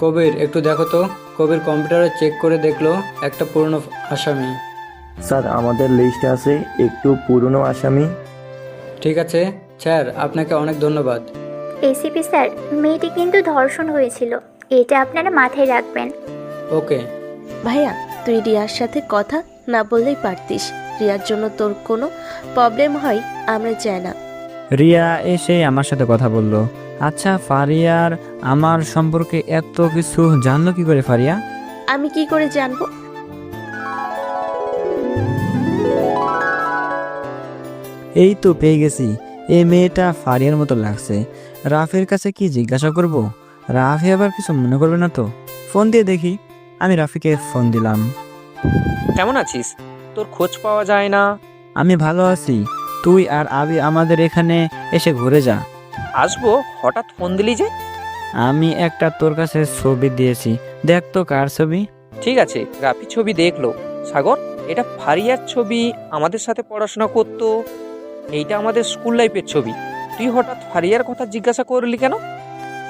S10: কবির, একটু দেখো তো। কবির কম্পিউটারে চেক করে দেখলো একটা পুরনো আসামি।
S15: স্যার, আমাদের লিস্টে আছে একটু পুরনো আসামি।
S10: ঠিক আছে স্যার, আপনাকে অনেক ধন্যবাদ।
S13: এসিপি স্যার, মেয়েটি কিন্তু ধর্ষণ হয়েছিল, এটা আপনারা মাথায় রাখবেন।
S10: ওকে।
S9: ভাইয়া, তুই রিয়ার সাথে কথা না বললেই পারতিস। রিয়ার জন্য তোর কোনো প্রবলেম হয় আমরা চাই না।
S2: রিয়া এসে আমার সাথে কথা বলল। আচ্ছা, ফারিয়ার আমার সম্পর্কে এত কিছু জানলো কি করে ফারিয়া?
S9: আমি কি করে জানবো?
S2: এই তো পেয়ে গেছি। এই মেয়েটা ফারিয়ার মতো লাগছে। রাফের কাছে কি জিজ্ঞাসা করব? রাফি আবার কিছু মনে করবে না তো? ফোন দিয়ে দেখি। আমি রাফিকে ফোন দিলাম।
S6: কেমন আছিস? তোর খোঁজ পাওয়া যায় না।
S2: আমি ভালো আছি। তুই আর আবি আমাদের এখানে এসে ঘুরে যা।
S6: আসবো, হঠাৎ ফোন দিলি যে?
S2: আমি একটা তোর কাছে ছবি দিয়েছি, দেখ তো কার ছবি।
S6: ঠিক আছে, রাফি ছবি দেখলো। সাগর, এটা ফারিয়ার ছবি, আমাদের সাথে পড়াশোনা করতো। এইটা আমাদের স্কুল লাইফের ছবি। তুই হঠাৎ ফারিয়ার কথা জিজ্ঞাসা করলি কেন?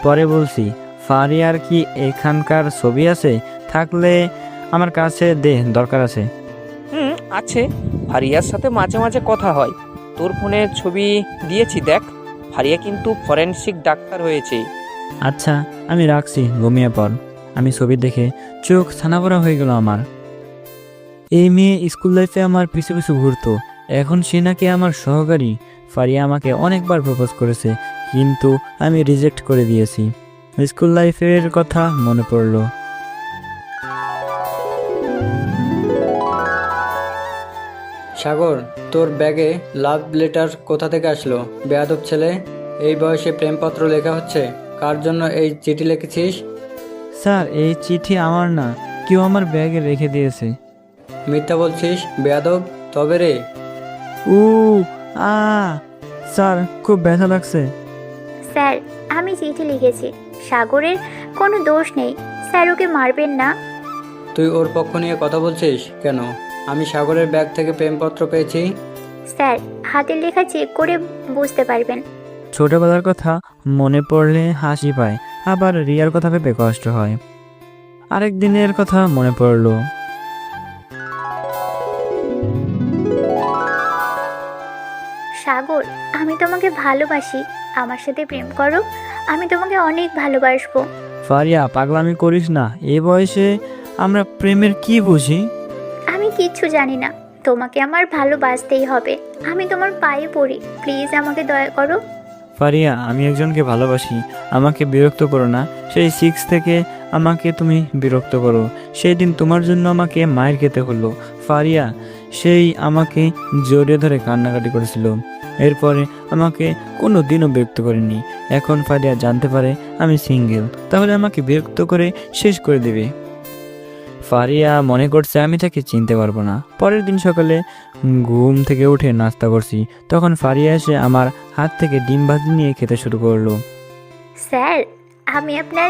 S2: পরে বলছি। ফারিয়ার কি এখানকার ছবি আছে? থাকলে আমার কাছে দে, দরকার আছে।
S6: আছে। ফারিয়ার সাথে মাঝে মাঝে কথা হয়। তোর ফোনের ছবি দিয়েছি, দেখ। ফারিয়া কিন্তু ফরেনসিক ডাক্তার হয়েছে।
S2: আচ্ছা, আমি রাখছি, ঘুমিয়ে পড়। আমি ছবি দেখে চোখ ছানাভরা হয়ে গেল আমার। এই মেয়ে স্কুল লাইফে আমার পিছু পিছু ঘুরতো, এখন সে নাকি আমার সহকারী। ফারিয়া আমাকে অনেকবার প্রপোজ করেছে, কিন্তু আমি রিজেক্ট করে দিয়েছি। স্কুল লাইফের কথা মনে পড়লো।
S10: সাগর, তোর ব্যাগে লাভ লেটার কোথা থেকে আসলো? বেয়াদব ছেলে, এই বয়সে প্রেমপত্র লেখা হচ্ছে। কার জন্য এই চিঠি লিখেছিস?
S2: স্যার, এই চিঠি আমার না, কেউ আমার ব্যাগে রেখে দিয়েছে।
S10: মিথ্যা বলছিস বেয়াদব। তবে রে,
S2: উ আ স্যার খুব ব্যথা লাগছে।
S13: স্যার, আমি চিঠি লিখেছি, সাগরের কোনো দোষ নেই, স্যার ওকে মারবেন না।
S10: তুই ওর পক্ষ নিয়ে কথা বলছিস কেন? আমি সাগরের ব্যাগ থেকে প্রেমপত্র পেয়েছি।
S13: স্যার, হাতের লেখা চেক করে বুঝতে পারবেন।
S2: ছোটবেলার কথা মনে পড়লে হাসি পায়, আবার রিয়ার কথা ভেবে কষ্ট হয়। আরেক দিনের কথা মনে পড়লো।
S13: সাগর, আমি তোমাকে ভালোবাসি, আমার সাথে প্রেম করো, আমি তোমাকে অনেক ভালোবাসবো।
S2: ফারিয়া, পাগলামি করিস না, এ বয়সে আমরা প্রেমের কি বুঝি?
S13: আমি কিচ্ছু জানি না, তোমাকে আমার ভালোবাসতেই হবে। আমি তোমার পায়ে পড়ি, প্লিজ আমাকে দয়া করো।
S2: ফারিয়া, আমি একজনকে ভালোবাসি, আমাকে বিরক্ত করো না। সেই 6 থেকে আমাকে তুমি বিরক্ত করো। সেই দিন তোমার জন্য আমাকে মায়ের খেতে হলো। ফারিয়া সেই আমাকে জড়িয়ে ধরে কান্নাকাটি করেছিল, এরপরে আমাকে কোনো দিনও বিরক্ত করেনি। এখন ফারিয়া জানতে পারে আমি সিঙ্গেল, তাহলে আমাকে বিরক্ত করে শেষ করে দেবে। ফারিয়া মনে করছে আমি তাকে চিনতে পারবো না। পরের দিন সকালে ঘুম থেকে উঠে নাস্তা করছি, তখন ফারিয়া এসে আমার হাত থেকে ডিম ভাজি নিয়ে খেতে শুরু করলো।
S13: স্যার, আমি আপনার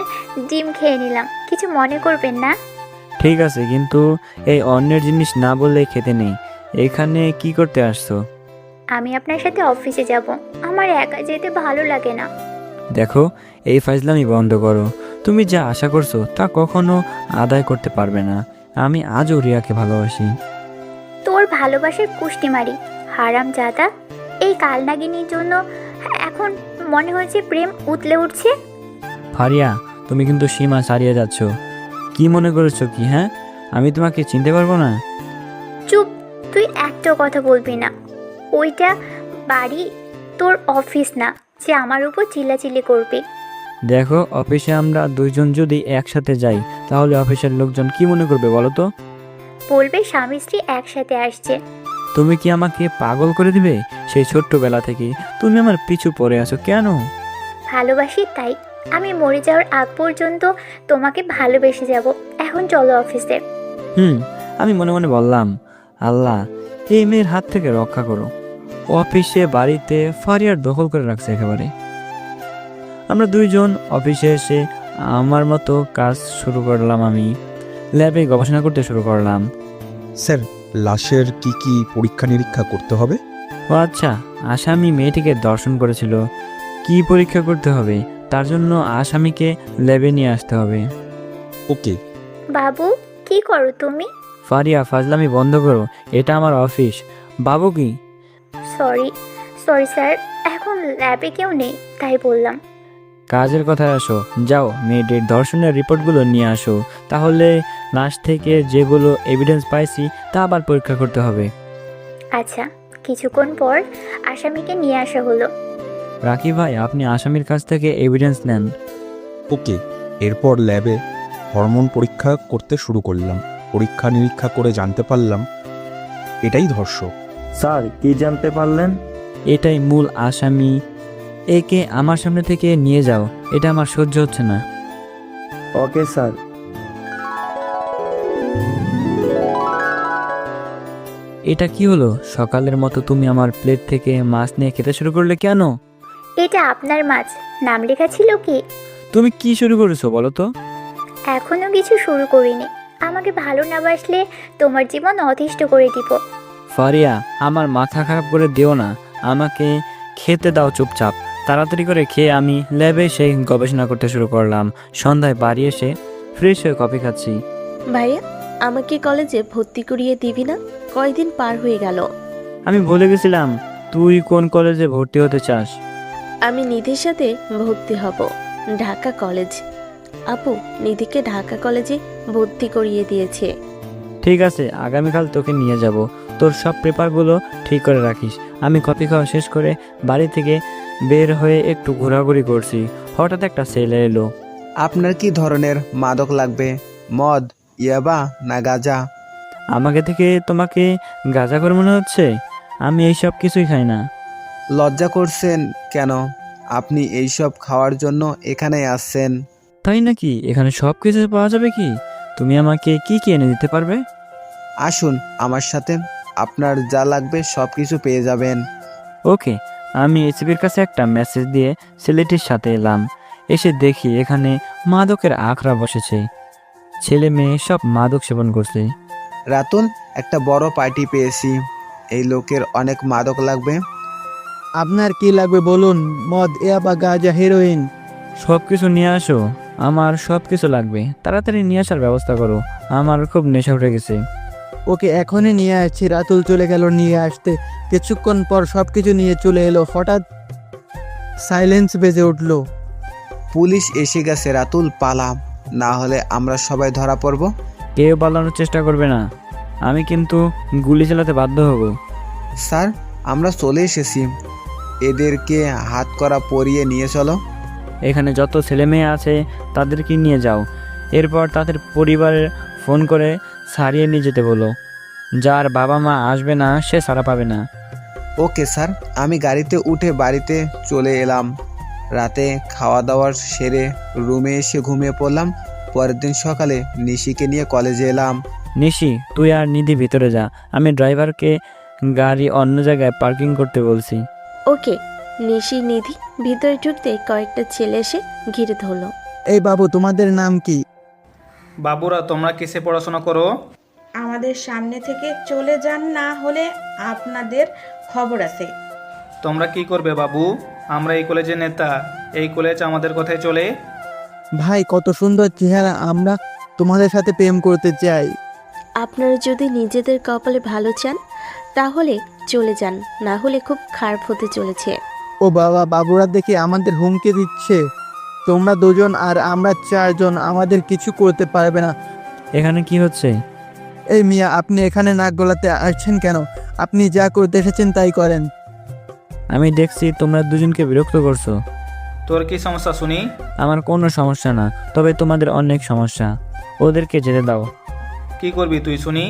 S13: ডিম খেয়ে নিলাম, কিছু মনে করবেন না।
S2: ঠিক আছে, কিন্তু এই অন্যের জিনিস না বললে খেতে নেই। এখানে কি করতে আসছো?
S13: আমি আপনার সাথে অফিসে যাব, আমার একা যেতে ভালো লাগে না।
S2: দেখো, এই ফাজলামি বন্ধ করো। তুমি যা আশা করছো তা কখনো আদায় করতে পারবে না। আমি আজও রিয়াকে ভালোবাসি।
S13: তোর ভালোবাসার কুষ্টি মারি, হারাম জাদা। এই কালনাগিনীর জন্য এখন মনে হচ্ছে প্রেম উতলে উঠছে।
S2: ফারিয়া, তুমি কিন্তু সীমা ছাড়িয়ে যাচ্ছ। কি মনে করেছো কি? হ্যাঁ, আমি তোমাকে চিনতে পারবো না?
S13: চুপ, তুই একটা কথা বলবি না। ওইটা বাড়ি, তোর অফিস না যে আমার উপর চিল্লাচিল্লি করবি।
S2: দেখো, অফিসে আমরা দুইজন যদি একসাথে যাই তাহলে অফিসের লোকজন কি মনে করবে বলো তো?
S13: বলবে স্বামী স্ত্রী একসাথে আসছে।
S2: তুমি কি আমাকে পাগল করে দিবে? সেই ছোট্টবেলা থেকে তুমি আমার পিছু পড়ে আছো কেন?
S13: ভালোবাসি তাই, আমি মরে যাওয়ার আগ পর্যন্ত তোমাকে ভালোবেসে যাব। এখন চলো অফিসে।
S2: আমি মনে মনে বললাম, আল্লাহ এই মেয়ের হাত থেকে রক্ষা করো। অফিসে বাড়িতে ফারিয়ার দখল করে রাখছে একেবারে। আমরা দুইজন অফিসে এসে আমার মতো কাজ শুরু করলাম। আমি ল্যাবে গবেষণা করতে শুরু করলাম।
S12: স্যার, লাশের কি কি পরীক্ষা নিরীক্ষা করতে হবে?
S2: ও আচ্ছা, আসামি মেয়েটিকে দর্শন করেছিল, কি পরীক্ষা করতে হবে তার জন্য আসামিকে ল্যাবে নিয়ে আসতে হবে।
S12: ওকে।
S13: বাবু, কি করো তুমি?
S2: ফারিয়া, ফাজলামি বন্ধ করো, এটা আমার অফিস। বাবু কি?
S13: সরি স্যার, এখন ল্যাবে কেউ নেই তাই বললাম।
S2: কাজের কথায় আসো, যাও মেয়েটির ধর্ষণের রিপোর্টগুলো নিয়ে আসো, তাহলে লাশ থেকে যেগুলো এভিডেন্স পাইছি তা আবার পরীক্ষা করতে হবে।
S13: আচ্ছা, কিছুক্ষণ পর আসামিকে নিয়ে আসা হলো।
S2: রাকি ভাই, আপনি আসামির কাছ থেকে এভিডেন্স নেন।
S12: ওকে। এরপর ল্যাবে হরমোন পরীক্ষা করতে শুরু করলাম। পরীক্ষা নিরীক্ষা করে জানতে পারলাম এটাই ধর্ষক।
S15: স্যার, কি জানতে পারলেন?
S2: এটাই মূল আসামি। একে আমার সামনে থেকে নিয়ে যাও, এটা আমার সহ্য হচ্ছে না।
S15: Okay sir.
S2: এটা কি হলো? সকালের মতো তুমি আমার প্লেট থেকে মাছ নিয়ে খেতে শুরু করলে কেন?
S13: এটা আপনার মাছ, নাম লেখা ছিল কি?
S2: তুমি কি শুরু করেছো বলো তো?
S13: এখনো কিছু শুরু করিনি, আমাকে ভালো না বাসলে তোমার জীবন অতিষ্ঠ করে দিব।
S2: ফারিয়া, আমার মাথা খারাপ করে দিও না, আমাকে খেতে দাও চুপচাপ। তাড়াতাড়ি করে খেয়ে আমি ল্যাবে সেই গবেষণা করতে শুরু করলাম। সন্ধ্যায় বাড়ি এসে ফ্রেশ হয়ে কফি খাচ্ছি।
S9: ভাইয়া, আমাকে কলেজে ভর্তি করিয়ে দিবি না? কয়দিন পার হয়ে গেল।
S2: আমি ভুলে গেছিলাম, তুই কোন কলেজে ভর্তি হতে চাস?
S9: আমি নিধির সাথে ভর্তি হব, ঢাকা কলেজ। আপু নিধিকে ঢাকা কলেজে ভর্তি করিয়ে দিয়েছে।
S2: ঠিক আছে, আগামীকাল তোকে নিয়ে যাব। তোর সব পেপারগুলো ঠিক করে রাখিস। আমি কফি খাওয়া শেষ করে বাড়ি থেকে বের হয়ে একটু ঘোরাঘুরি করছি, হঠাৎ একটা ছেলে এলো।
S11: আপনার কি ধরনের মাদক লাগবে? মদ, ইয়াবা না গাঁজা?
S2: আমাকে থেকে তোমাকে গাঁজা করে মনে হচ্ছে? আমি এইসব কিছুই খাই না।
S11: লজ্জা করছেন কেন? আপনি এইসব খাওয়ার জন্য এখানে আসছেন।
S2: তাই নাকি? এখানে সব কিছু পাওয়া যাবে কি? তুমি আমাকে কি কি এনে দিতে পারবে?
S11: আসুন আমার সাথে, আপনার যা লাগবে সব কিছু পেয়ে যাবেন।
S2: ওকে, আমি এসিপির কাছে একটা মেসেজ দিয়ে ছেলেটির সাথে এলাম। এসে দেখি এখানে মাদকের আখড়া বসেছে। ছেলে মেয়ে সব মাদক সেবন করছে।
S11: রাতুল, একটা বড় পার্টি পেয়েছি। এই লোকের অনেক মাদক লাগবে।
S8: আপনার কি লাগবে বলুন, মদ, ইয়াবা, গাঁজা, হেরোইন?
S2: সব কিছু নিয়ে আসো, আমার সব কিছু লাগবে। তাড়াতাড়ি নিয়ে আসার ব্যবস্থা করো, আমার খুব নেশা উঠে গেছে।
S8: ওকে এখনই নিয়ে আসছি। রাতুল চলে গেল নিয়ে আসতে। কিছুক্ষণ পর সব কিছু নিয়ে চলে এলো। হঠাৎ সাইলেন্স বেজে উঠল।
S11: পুলিশ এসে গেছে রাতুল, পালা, না হলে আমরা সবাই ধরা পড়ব।
S2: কেউ পালানোর চেষ্টা করবে না, আমি কিন্তু গুলি চালাতে বাধ্য হব।
S11: স্যার, আমরা চলে এসেছি। এদেরকে হাত করা পরিয়ে নিয়ে চলো।
S2: এখানে যত ছেলে মেয়ে আছে তাদেরকে নিয়ে যাও। এরপর তাদের পরিবারের ফোন করে ছাড়িয়ে নিয়ে যেতে বলো। যার বাবা মা আসবে না সে ছাড়া পাবে না।
S11: Okay sir. আমি গাড়িতে উঠে বাড়িতে চলে এলাম। রাতে খাওয়া দাওয়ার সেরে রুমে এসে ঘুমিয়ে পড়লাম। পরের দিন সকালে নিশিকে নিয়ে কলেজে এলাম।
S2: নিশি, তুই আর নিধি ভিতরে যা, আমি ড্রাইভারকে গাড়ি অন্য জায়গায় পার্কিং করতে বলছি।
S9: ওকে। নিশি নিধি ভিতরে ঢুকতে কয়েকটা ছেলে এসে ঘিরে ধরলো।
S8: এই বাবু, তোমাদের নাম কি?
S16: বাবুরা, তোমরা কিসে পড়াশোনা করো?
S14: আমাদের সামনে থেকে চলে যান, না হলে আপনাদের খবর আছে।
S16: তোমরা কি করবে বাবু? আমরা এই কলেজের নেতা, এই কলেজ আমাদের কথায় চলে।
S8: ভাই, কত সুন্দর চেহারা, আমরা তোমাদের সাথে প্রেম করতে চাই।
S9: আপনারা যদি নিজেদের কপালে ভালো চান তাহলে চলে যান, না হলে খুব খারাপ হতে চলেছে।
S8: ও বাবা, বাবুরা দেখে আমাদের হুমকি দিচ্ছে। তোমরা দুজন আর আমরা চারজন, আমাদের কিছু করতে পারবে না।
S2: এখানে কি হচ্ছে?
S8: এই মিয়া, আপনি এখানে নাক গলাতে আসছেন কেন? আপনি যা করতে এসেছেন তাই করেন।
S2: আমি দেখছি তোমরা দুজনকে বিরক্ত করছো।
S16: তোর কি সমস্যা শুনি?
S2: আমার কোনো সমস্যা না, তবে তোমাদের অনেক সমস্যা। ওদেরকে যেতে দাও।
S16: কি করবি তুই শুনি?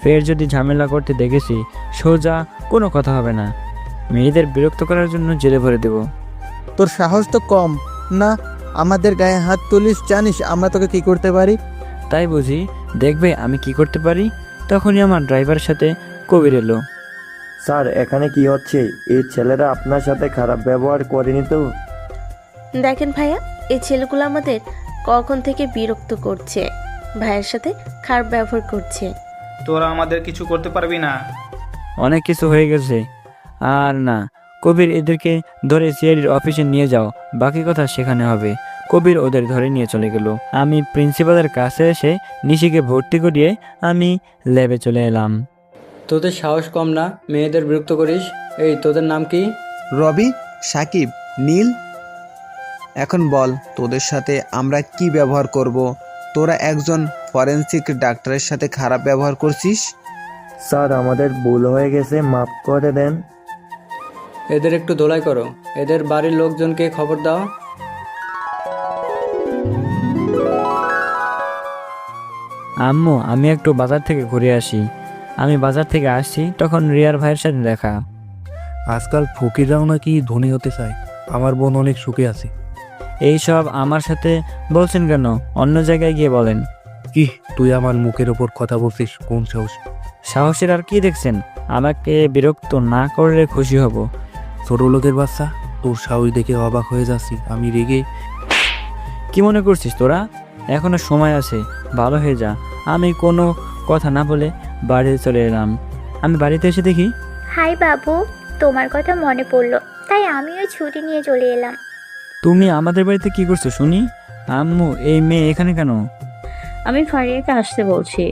S2: ফের যদি ঝামেলা করতে দেখেছি সোজা কোনো কথা হবে না। মেয়েদের বিরক্ত করার জন্য জেলে ভরে দেব।
S8: তোর সাহস তো কম না, আমাদের গায়ে হাত তুলিস। জানিস আমরা তোকে কি করতে পারি?
S2: তাই বুঝি, দেখবে আমি কি করতে পারি। তখনই আমার ড্রাইভারের সাথে কবির এলো।
S15: স্যার, এখানে কি হচ্ছে? এই ছেলেরা আপনার সাথে খারাপ ব্যবহার করেনি তো?
S9: দেখেন ভাইয়া, এই ছেলেগুলো আমাদের কখন থেকে বিরক্ত করছে, ভাইয়ের সাথে খারাপ ব্যবহার করছে।
S16: তোরা আমাদের কিছু করতে পারবি না।
S2: অনেক কিছু হয়ে গেছে। আর না, কবির, এদেরকে ধরে সিআইডির অফিসে নিয়ে যাও, বাকি কথা সেখানে হবে। কবির ওদের ধরে নিয়ে চলে গেল। আমি প্রিন্সিপালের কাছে এসে নিশিকে ভর্তি করিয়ে আমি ল্যাবে চলে এলাম।
S10: তোদের সাহস কম না, মেয়েদের বিরক্ত করিস। এই, তোদের নাম কি?
S11: রবি, সাকিব, নীল। এখন বল, তোদের সাথে আমরা কি ব্যবহার করব? তোরা একজন ফরেনসিক ডাক্তারের সাথে খারাপ ব্যবহার করছিস।
S15: স্যার, আমাদের ভুল হয়ে গেছে, মাফ করে দেন।
S10: এদের একটু ধোলাই করো, এদের বাড়ির লোকজনকে খবর দাও।
S2: আম্মু, আমি একটু বাজার থেকে ঘুরে আসি। আমি বাজার থেকে আসছি তখন রিয়ার ভাইয়ের সাথে দেখা।
S4: আজকাল ফকিররাও নাকি ধনী হতে চায়। আমার বোন অনেক সুখে আছে।
S2: এইসব আমার সাথে বলছেন কেন? অন্য জায়গায় গিয়ে বলেন।
S4: কি, তুই আমার মুখের ওপর কথা বলছিস? কোন সাহস?
S2: সাহসের আর কি দেখছেন? আমাকে বিরক্ত না করলে খুশি হব।
S4: ছোট লোকের বাচ্চা, তোর সাহস দেখে অবাক হয়ে যাচ্ছি। আমি রেগে।
S2: কি মনে করছিস তোরা? এখনো সময় আছে, ভালো হয়ে যা। আমি কোনো কথা না বলে বাড়িতে চলে এলাম। আমি বাড়িতে এসে দেখি।
S13: হাই বাবু, তোমার কথা মনে পড়লো, তাই আমিও ছুটি নিয়ে চলে এলাম।
S2: তুমি আমাদের বাড়িতে কি করছো শুনি? আম্মু, এই মেয়ে এখানে কেন?
S7: আমি ফারিয়াকে আসতে বলছি।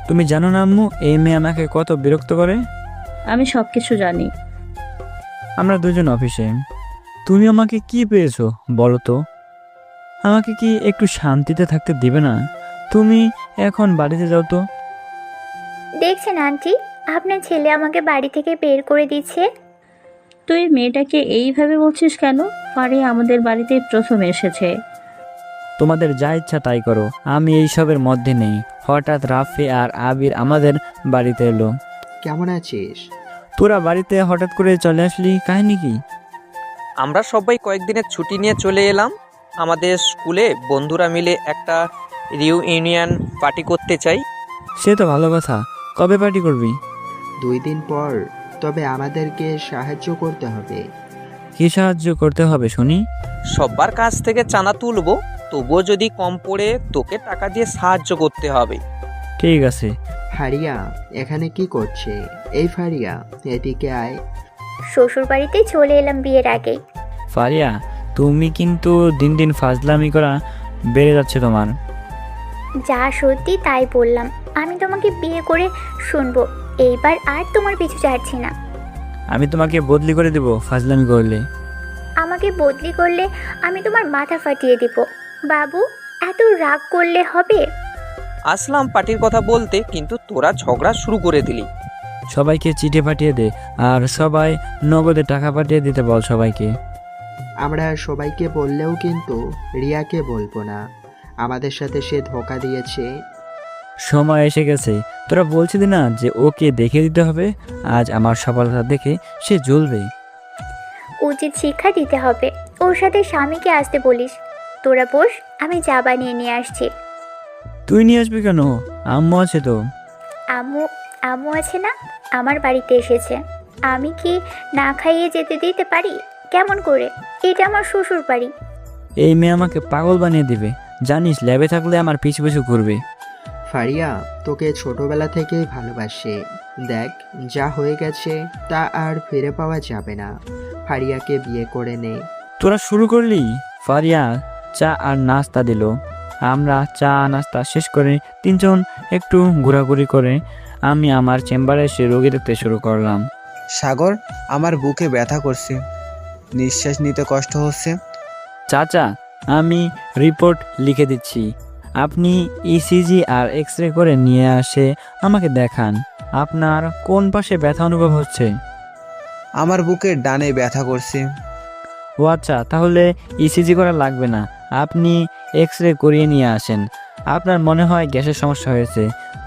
S2: তুমি জানো না আম্মু, এই মেয়ে আমাকে কত বিরক্ত করে?
S7: আমি সব কিছু জানি।
S2: আমরা দুজন অফিসে। তুমি আমাকে কি পেয়েছো বলো তো? আমাকে কি একটু শান্তিতে থাকতে দিবে না? তুমি এখন বাড়িতে যাও তো।
S13: দেখছেন আন্টি, আপনার ছেলে আমাকে বাড়ি থেকে বের করে দিচ্ছে।
S7: তুই মেয়েটাকে এইভাবে বলছিস কেন? ফারিয়া আমাদের বাড়িতে প্রথম এসেছে।
S2: তোমাদের যা ইচ্ছা তাই করো, আমি এইসবের মধ্যে নেই। হঠাৎ রাফি আর আবির আমাদের বাড়িতে এলো।
S5: কেমন আছিস?
S2: তোরা বাড়িতে হঠাৎ করে চলে আসলি, কাহিনী কি?
S6: আমরা সবাই কয়েকদিনের ছুটি নিয়ে চলে এলাম। আমাদের স্কুলে বন্ধুরা মিলে একটা রিউনিয়ন পার্টি করতে চাই।
S2: সে তো ভালো কথা, কবে পার্টি করবি?
S5: 2 দিন পর। তবে আমাদেরকে সাহায্য করতে হবে।
S2: কি সাহায্য করতে হবে শুনি?
S6: সবার কাছ থেকে চাঁদা তুলবো, তবুও যদি কম পড়ে তোকে টাকা দিয়ে সাহায্য করতে হবে।
S2: ঠিক আছে।
S5: ফারিয়া এখানে কি করছে? এই ফারিয়া, এদিকে আয়।
S13: শ্বশুর বাড়িতে চলে এলাম বিয়ের আগেই।
S2: ফারিয়া, তুমি কিন্তু দিন দিন ফাজলামি করা বেড়ে যাচ্ছে তোমার।
S13: যা সত্যি তাই বললাম। আমি তোমাকে বিয়ে করে শুনবো। এইবার আর তোমার পিছু ছাড়ছি না।
S2: আমি তোমাকে বদলি করে দেব ফাজলামি করলে।
S13: আমাকে বদলি করলে আমি তোমার মাথা ফাটিয়ে দিব। বাবু, এত রাগ করলে হবে?
S6: আসলাম পার্টির কথা বলতে, কিন্তু তোরা ঝগড়া শুরু করে দিলি।
S2: সবাইকে চিঠি পাঠিয়ে দে, আর সবাই নগদে টাকা পাঠিয়ে দিতে বল সবাইকে।
S5: আমরা সবাইকে বললেও কিন্তু রিয়াকে বলবো না। আমাদের সাথে সে ধোঁকা দিয়েছে।
S2: সময় এসে গেছে। তোরা বলছিলি না যে ওকে দেখে দিতে হবে? আজ আমার সফলতা দেখে সে জ্বলবে।
S13: উচিত শিক্ষা দিতে হবে। ওর সাথে স্বামীকে আসতে বলিস। তোরা বস, আমি চা বানিয়ে নিয়ে আসছি।
S2: তুই নিয়ে আসবি কেন? আম্মু আছে তো।
S13: আম্মু আছে না? আমার বাড়িতে এসেছে। আমি কি না খাইয়ে যেতে দিতে পারি? কেমন করে? এটা আমার শ্বশুর বাড়ি।
S2: এই মেয়ে আমাকে পাগল বানিয়ে দিবে। জানিস, ল্যাবে থাকলে আমার পিছু পিছু ঘুরবে।
S5: ফারিয়া তোকে ছোটবেলা থেকেই ভালোবাসে। দেখ, যা হয়ে গেছে তা আর ফিরে পাওয়া যাবে না। ফারিয়াকে বিয়ে করে নে।
S2: তোরা শুরু করলি? ফারিয়া চা আর নাস্তা দিল। আমরা চা নাস্তা শেষ করে তিনজন একটু ঘোরাঘুরি করে আমি আমার চেম্বারে এসে রোগী দেখতে শুরু করলাম।
S11: সাগর, আমার বুকে ব্যথা করছে, নিঃশ্বাস নিতে কষ্ট হচ্ছে।
S2: চাচা, আমি রিপোর্ট লিখে দিচ্ছি। আপনি ইসিজি আর এক্স রে করে নিয়ে আসে আমাকে দেখান। আপনার কোন পাশে ব্যথা অনুভব হচ্ছে?
S11: আমার বুকের ডানে ব্যথা করছে।
S2: ও আচ্ছা, তাহলে ইসিজি করা লাগবে না। আপনি এক্স রে করিয়ে নিয়ে আসেন। আপনার মনে হয় গ্যাসের সমস্যা হয়েছে।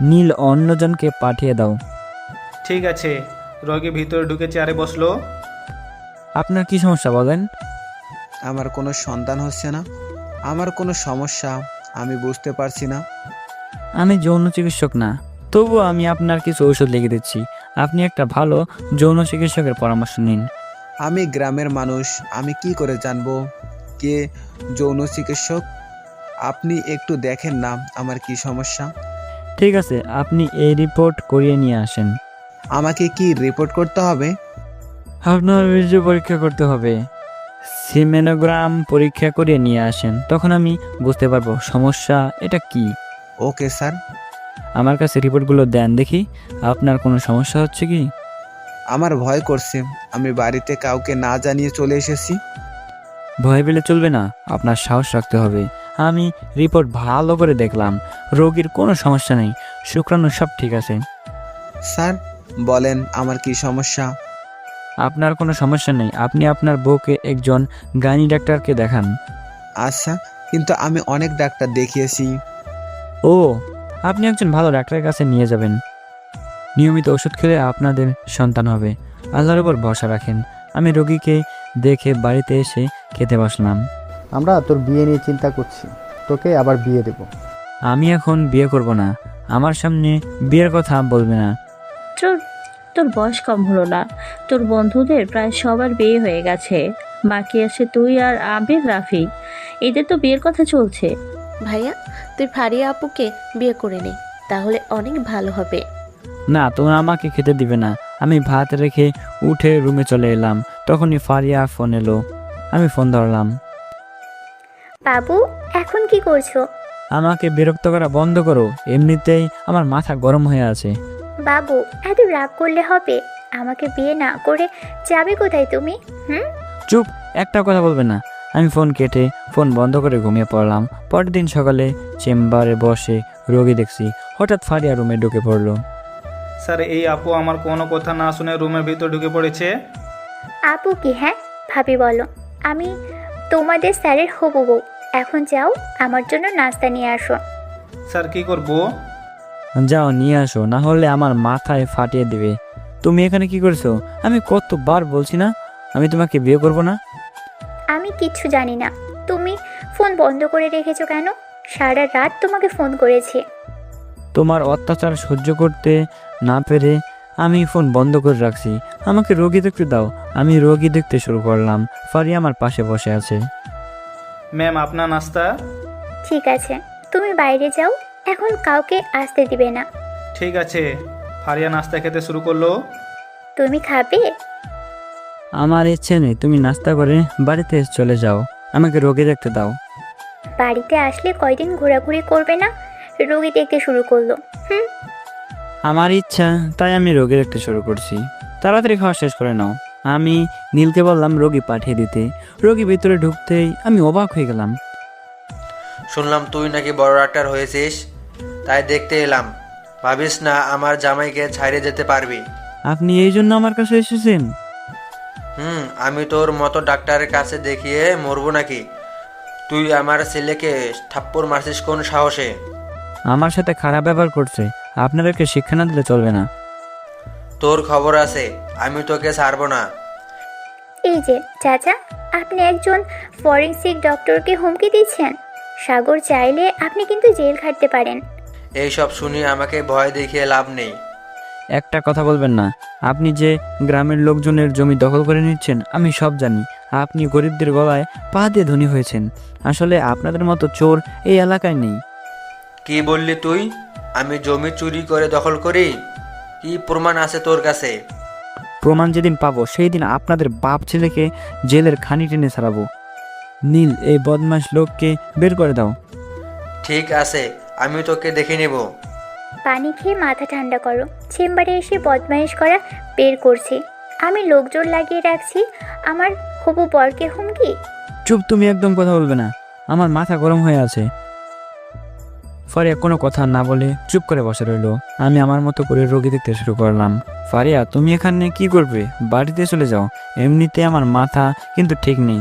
S2: নীল অন্যজনকে পাঠিয়ে দাও।
S16: ঠিক আছে। রোগী ভিতরে ঢুকে চেয়ারে বসলো।
S2: আপনার কি সমস্যা বলেন?
S11: আমার কোনো সন্তান হচ্ছে না। আমার কোনো সমস্যা আমি বুঝতে পারছি না।
S2: আমি যৌন চিকিৎসক না, তবুও আমি আপনার কিছু ঔষধ লিখে দিচ্ছি। আপনি একটা ভালো যৌন চিকিৎসকের পরামর্শ নিন।
S11: আমি গ্রামের মানুষ, আমি কি করে জানবো কে যৌন চিকিৎসক? আপনি একটু দেখেন না আমার কি সমস্যা।
S2: ঠিক আছে, আপনি এই রিপোর্ট করিয়ে নিয়ে আসেন।
S11: আমাকে কি রিপোর্ট করতে হবে?
S2: আপনার বীর্য পরীক্ষা করতে হবে। সিমেনোগ্রাম পরীক্ষা করিয়ে নিয়ে আসেন, তখন আমি বুঝতে পারবো সমস্যা এটা কি।
S11: Okay sir.
S2: আমার কাছে রিপোর্টগুলো দেন দেখি, আপনার কোনো সমস্যা হচ্ছে কি?
S11: আমার ভয় করছে। আমি বাড়িতে কাউকে না জানিয়ে চলে এসেছি।
S2: ভয় পেলে চলবে না, আপনার সাহস রাখতে হবে। আমি রিপোর্ট ভালো করে দেখলাম, রোগীর কোনো সমস্যা নেই, শুক্রাণু সব ঠিক আছে।
S11: স্যার বলেন আমার কি সমস্যা?
S2: আপনার কোনো সমস্যা নেই, আপনি আপনার বউকে একজন গাইনি ডাক্তারকে দেখান।
S11: আচ্ছা, কিন্তু আমি অনেক ডাক্তার দেখিয়েছি।
S2: ও, আপনি একজন ভালো ডাক্তারের কাছে নিয়ে যাবেন। নিয়মিত ওষুধ খেলে আপনাদের সন্তান হবে। আল্লাহর উপর ভরসা রাখেন। আমি রোগীকে দেখে বাড়িতে এসে খেতে বসলাম।
S8: আমরা তোর বিয়ে নিয়ে চিন্তা করছি, তোকে আবার বিয়ে দেব।
S2: আমি এখন বিয়ে করব না, আমার সামনে বিয়ের কথা বলবে না।
S7: তোর বয়স কম হলো না। তোর বন্ধুদের প্রায় সবার বিয়ে হয়ে গেছে। বাকি আছে তুই আর আবির, রাফি। এদের তো বিয়ের কথা চলছে।
S9: ভাইয়া, তুই ফারিয়া আপুকে বিয়ে করে নে, তাহলে অনেক ভালো হবে।
S2: না, তোমরা আমাকে খেতে দিবে না। আমি ভাত রেখে উঠে রুমে চলে এলাম, তখনই ফারিয়া ফোন এলো। আমি ফোন ধরলাম।
S13: বাবু, এখন কি করছো?
S2: আমাকে বিরক্ত করা বন্ধ করো, এমনিতেই আমার মাথা গরম হয়ে আছে।
S13: বাবু, এত রাগ করলে হবে? আমাকে বিয়ে না করে যাবে কোথায় তুমি?
S2: চুপ, একটা কথা বলবে না। আমি ফোন কেটে ফোন বন্ধ করে ঘুমিয়ে পড়লাম। পরের দিন সকালে চেম্বারে বসে রোগী দেখছি, হঠাৎ ফারিয়া রুমে ঢুকে পড়লো।
S16: স্যার, এই আপু আমার কোনো কথা না শুনে রুমের ভিতর ঢুকে পড়েছে।
S13: আপু কি? হ্যাঁ ভাবি বলো। আমি তোমাদের স্যারের হবু বউ। এখন যাও, আমার জন্য নাস্তা নিয়ে আসো।
S16: স্যার, কি করবো?
S2: যাও নিয়ে আসো, না হলে আমার মাথায় ফাটিয়ে দিবে। তুমি এখানে কি করছো? আমি কতবার বলছি না আমি তোমাকে বিয়ে করব না।
S13: আমি কিচ্ছু জানি না। তুমি ফোন বন্ধ করে রেখেছো কেন? সারা রাত তোমাকে ফোন করেছি।
S2: তোমার অত্যাচার সহ্য করতে না পেরে আমি ফোন বন্ধ করে রাখছি। আমাকে রোগী দেখতে দাও। আমি রোগী দেখতে শুরু করলাম। ফারিয়া আমার পাশে বসে আছে।
S16: ম্যাম আপনার নাস্তা।
S13: ঠিক আছে, তুমি বাইরে যাও, এখন কাউকে আসতে দিবে না।
S16: ঠিক আছে। ফারিয়া নাস্তা খেতে শুরু করলো।
S13: তুমি খাবে?
S2: আমার ইচ্ছে নেই, তুমি নাস্তা করে বাড়িতে চলে যাও। আমাকে রোগী দেখতে দাও।
S13: বাড়িতে আসলে কয়দিন ঘোরাঘুরি করবে না, রোগী দেখতে শুরু করলো।
S2: আমার ইচ্ছা, তাই আমি রোগী দেখতে শুরু করছি। তাড়াতাড়ি খাওয়া শেষ করে নাও। আমি নীলকে বললাম রোগী পাঠিয়ে দিতে। রোগী ভিতরে ঢুকতেই আমি অবাক হয়ে গেলাম।
S1: শুনলাম তুই নাকি বড় ডাক্তার হয়েছিস, তাই দেখতে এলাম। ভাবিস না আমার জামাইকে ছাড়িয়ে যেতে পারবি?
S2: আপনি এই জন্য আমার কাছে এসেছেন?
S1: আমি তোর মতো ডাক্তারের কাছে দেখিয়ে মরবো নাকি? তুই আমার ছেলেকে থাপ্পড় মারছিস কোন সাহসে?
S2: আমার সাথে খারাপ ব্যবহার করছে, আপনাদেরকে শিক্ষা না দিলে চলবে না।
S1: তোর খবর আছে, আমি তোকে ছাড়বো না।
S13: এই যে চাচা, আপনি একজন ফরেনসিক ডক্টরকে হুমকি দিচ্ছেন। সাগর চাইলে আপনি কিন্তু জেল খাটতে পারেন।
S1: এইসব শুনি আমাকে ভয় দেখিয়ে লাভ নেই।
S2: একটা কথা বলবেন না। আপনি যে গ্রামের লোকজনের জমি দখল করে নিচ্ছেন আমি সব জানি। আপনি গরিবদের গলায় পা দিয়ে ধনী হয়েছেন। আসলে আপনাদের মতো চোর এই এলাকায় নেই।
S1: কি বললি তুই? আমি জমি চুরি করে দখল করি? কি প্রমাণ আছে তোর কাছে?
S2: প্রমাণ যেদিন পাবো সেই দিন আপনাদের বাপ ছেলেকে জেলের খানি টেনে ছাড়াবো। নীল, এই বদমাশ লোককে বের করে দাও।
S1: ঠিক আছে, আমি তোকে দেখে নেব।
S13: পানি খেয়ে মাথা ঠান্ডা করো। চেম্বারে এসে বদমাইশ করা বের করছি। আমি লোকজন লাগিয়ে রাখছি আমার হবু বরকে হুমকি।
S2: চুপ, তুমি একদম কথা বলবে না। আমার মাথা গরম হয়ে আছে। ফারিয়া কোনো কথা না বলে চুপ করে বসে রইল। আমি আমার মতো করে রোগী দেখতে শুরু করলাম। ফারিয়া, তুমি এখানে কি করবে? বাড়িতে চলে যাও। এমনিতে আমার মাথা কিন্তু ঠিক নেই।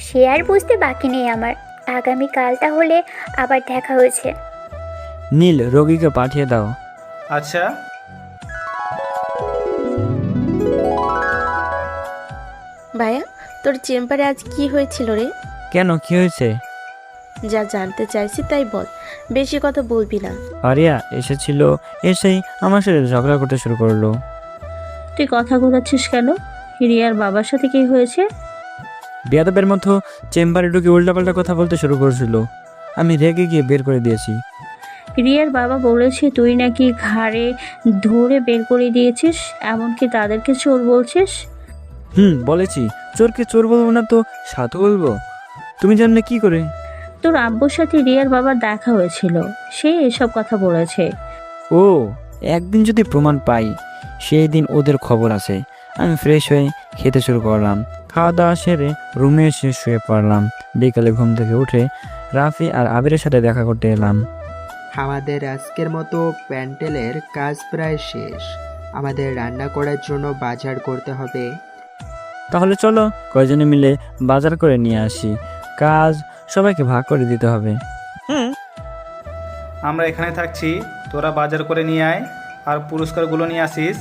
S13: সে আর বুঝতে বাকি নেই আমার। আগামীকাল তাহলে আবার দেখা হয়েছে।
S2: নীল, রোগীকে পাঠিয়ে দাও।
S16: আচ্ছা।
S9: ভাইয়া, তোর চেম্বারে আজ কি হয়েছিল রে?
S2: কেন, কি হয়েছে?
S9: যা জানতে চাইছি তাই বল, বেশি কথা বলবি না।
S2: ফারিয়া এসেছিল, এসেই আমার সাথে ঝগড়া করতে শুরু করলো।
S7: তুই কথা ঘোরাচ্ছিস কেন? রিয়ার বাবার সাথে কি হয়েছে?
S2: বেয়াদবের মতো চেম্বারে ঢুকে উল্টাপাল্টা কথা বলতে শুরু করেছিল। আমি রেগে গিয়ে বের করে দিয়েছি।
S7: রিয়ার বাবা বলেছে তুই নাকি ঘাড়ে ধরে বের করে দিয়েছিস, এমনকি তাদেরকে চোর বলছিস।
S2: বলেছি। চোরকে চোর বলবো না তো সাধু বলবো? তুমি জানলে কি করে?
S7: তোর আব্বুর সাথে রিয়ার বাবার দেখা হয়েছিল, সে এসব কথা বলেছে।
S2: ও, একদিন যদি প্রমাণ পাই সেই দিন ওদের খবর আছে। আমি ফ্রেশ হয়ে খেতে শুরু করলাম। খাওয়া দাওয়া সেরে রুমে এসে শুয়ে পড়লাম। বিকালে ঘুম থেকে উঠে রাফি আর আবিরের সাথে দেখা করতে এলাম।
S5: আমাদের আজকের মতো প্যান্ডেলের কাজ প্রায় শেষ। আমাদের রান্না করার জন্য বাজার করতে হবে।
S2: তাহলে চলো কয়জনে মিলে বাজার করে নিয়ে আসি। কাজ সবাইকে ভাগ করে দিতে হবে।
S16: আমরা এখানে থাকছি, তোরা বাজার করে নিয়ে আয় আর পুরস্কারগুলো নিয়ে আসিস।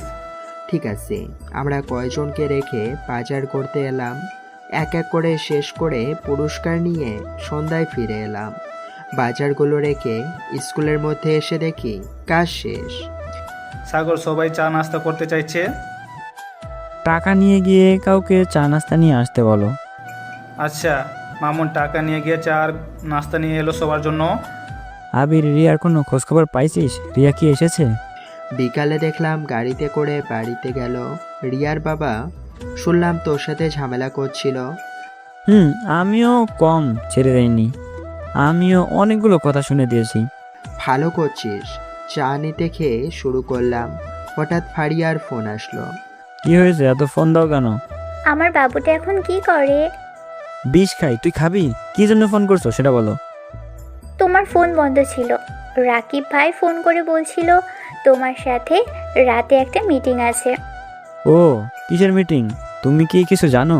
S5: ঠিক আছে। আমরা কয়জনকে রেখে বাজার করতে এলাম। এক এক করে শেষ করে পুরস্কার নিয়ে সন্ধ্যায় ফিরে এলাম। বাজারগুলো রেখে স্কুলের মধ্যে এসে দেখি কাজ শেষ।
S16: সাগর, সবাই চা নাস্তা করতে চাইছে।
S2: টাকা নিয়ে গিয়ে কাউকে চা নাস্তা নিয়ে আসতে বলো।
S16: আচ্ছা, মামুন টাকা নিয়ে গিয়ে চা আর নাস্তা নিয়ে এলো সবার জন্য।
S2: আবির, রিয়ার কোনো খোঁজখবর পাইছিস? রিয়া কি এসেছে?
S5: বিকালে দেখলাম গাড়িতে করে বাড়িতে গেল। রিয়ার বাবা শুনলাম তোর সাথে ঝামেলা করছিল।
S2: আমিও কম ছেড়ে দেয়নি। আমিও অনেকগুলো কথা শুনে দিয়েছি।
S5: ভালো করছিস। চা নিতে খেয়ে শুরু করলাম। হঠাৎ ফারিয়ার ফোন আসলো।
S2: কি হয়েছে, এত ফোন দাও কেন?
S13: আমার বাবুটা এখন কি করে?
S2: বিষ খাই। তুই খাবি? কি জন্য ফোন করছো সেটা বলো।
S13: তোমার ফোন বন্ধ ছিল। রাকিব ভাই ফোন করে বলছিল তোমার সাথে রাতে একটা মিটিং আছে।
S2: ও, কিসের মিটিং? তুমি কি কিছু জানো?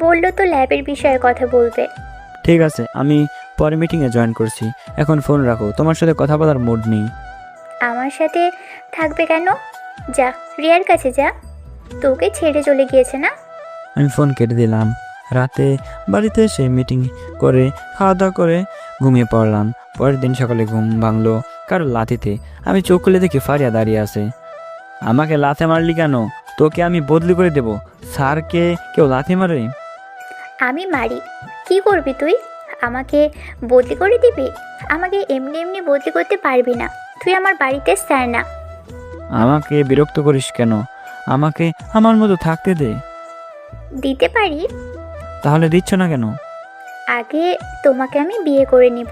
S13: বললো তো ল্যাবের বিষয়ে কথা বলবে।
S2: ঠিক আছে, আমি পরে মিটিংয়ে জয়েন করছি। এখন ফোন রাখো, তোমার সাথে কথা বলার মুড নেই।
S13: আমার সাথে থাকবে কেন? যা, রিয়ার কাছে যা। তোকে ছেড়ে চলে গিয়েছে না?
S2: আমি ফোন কেটে দিলাম। রাতে বাড়িতে এসে মিটিং করে খাওয়া দাওয়া করে ঘুমিয়ে পড়লাম। পরের দিন সকালে ঘুম ভাঙলো কারো লাথিতে। আমি চোখ খুলে দেখি ফারিয়া দাঁড়িয়ে আছে। আমাকে লাথি মারলি কেন? তোকে আমি বদলি করে দেব। স্যারকে কেউ লাথি মারে?
S13: আমি মারি। কি করবি তুই? আমাকে বদলি করে দিবি? আমাকে এমনি এমনি বদলি করতে পারবি না। তুই আমার বাড়িতে স্যার না।
S2: আমাকে বিরক্ত করিস কেন? আমাকে আমার মতো থাকতে দে।
S13: দিতে পারি।
S2: তাহলে দিচ্ছ না কেন?
S13: আগে তোমাকে আমি বিয়ে করে নিব,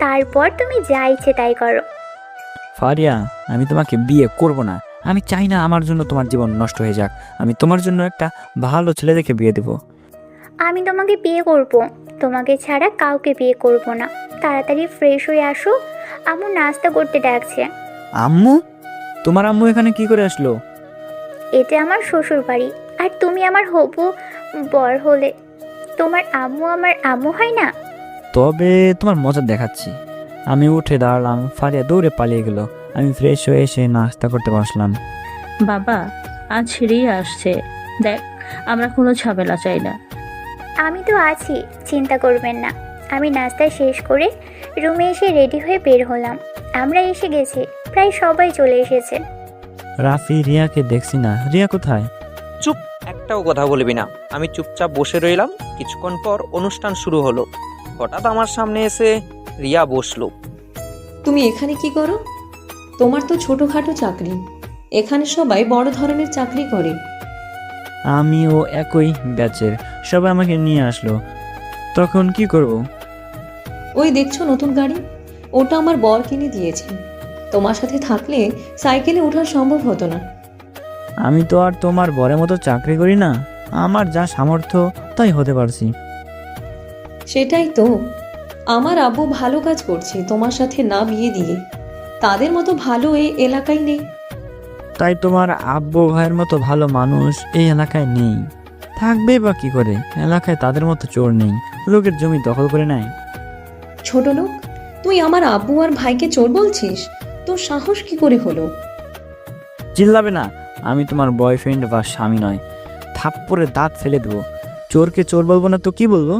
S13: তারপর তুমি যা ইচ্ছে তাই করো।
S2: ফারিয়া, আমি তোমাকে বিয়ে করব না। আমি চাই না আমার জন্য তোমার জীবন নষ্ট হয়ে যাক। আমি তোমার জন্য একটা ভালো ছেলে দেখে বিয়ে দেব।
S13: আমি তোমাকে বিয়ে করব, তোমাকে ছাড়া কাউকে বিয়ে করব না। তাড়াতাড়ি ফ্রেশ হয়ে আসো, আম্মু নাস্তা করতে ডাকছে।
S2: আম্মু? তোমার আম্মু এখানে কি করে আসলো?
S13: এটা আমার শ্বশুর বাড়ি, আর তুমি আমার হবু বর হলে তোমার আম্মু আমার আম্মু হয় না?
S2: তবে তোমার মজা দেখাচ্ছি। আমি উঠে দাঁড়ালাম, ফারিয়া দৌড়ে পালিয়ে গেল। আমি ফ্রেশ হয়ে এসে নাস্তা করতে বসলাম।
S7: বাবা, আজ রিয়া আসছে, দেখ আমরা কোনো ঝামেলা চাই না।
S13: আমি তো আছি, চিন্তা করবেন না। আমি নাস্তা শেষ করে রুমে এসে রেডি হয়ে বের হলাম। আমরা এসে গেছি, প্রায় সবাই চলে এসেছে।
S2: রাফি, রিয়াকে দেখছি না। রিয়া কোথায়?
S6: চুপ, একটাও কথা বলবি না। আমি চুপচাপ বসে রইলাম। কিছুক্ষণ পর অনুষ্ঠান শুরু হলো। হঠাৎ আমার সামনে এসে রিয়া বসলো।
S3: তুমি এখানে কি করো? তোমার তো ছোটোখাটো চাকরি, এখানে সবাই বড় ধরনের চাকরি করে।
S2: আমিও একই ব্যাচের, সবাই আমাকে নিয়ে আসলো। তখন কি করব?
S3: ওই দেখছো নতুন গাড়ি, ওটা আমার বর কিনে দিয়েছে। তোমার সাথে থাকলে সাইকেলে ওঠা সম্ভব হতো না।
S2: আমি তো আর তোমার বরের মতো চাকরি করি না। আমার যা সামর্থ্য তাই হতে পারছি।
S3: সেটাই তো, আমার আব্বু ভালো কাজ করছে তোমার সাথে না বিয়ে দিয়ে। তাদের মতো ভালো এই এলাকায় নেই।
S2: তাই তোমার আব্বু ভাইয়ের মতো ভালো মানুষ এই এলাকায় নেই। থাকবে বা কি করে? এলাকায় তাদের মতো চোর নেই, লোকের জমি দখল করে নেয়।
S3: ছোট লোক, তুই আমার আব্বু আর ভাইকে চোর বলছিস? তোর সাহস কি করে হলো?
S2: চিল্লাবে না, আমি তোমার বয়ফ্রেন্ড বা স্বামী নয়। থাপ্পড়ে দাঁত ফেলে দেবো। চোরকে চোর বলবো না তো কি বলবো?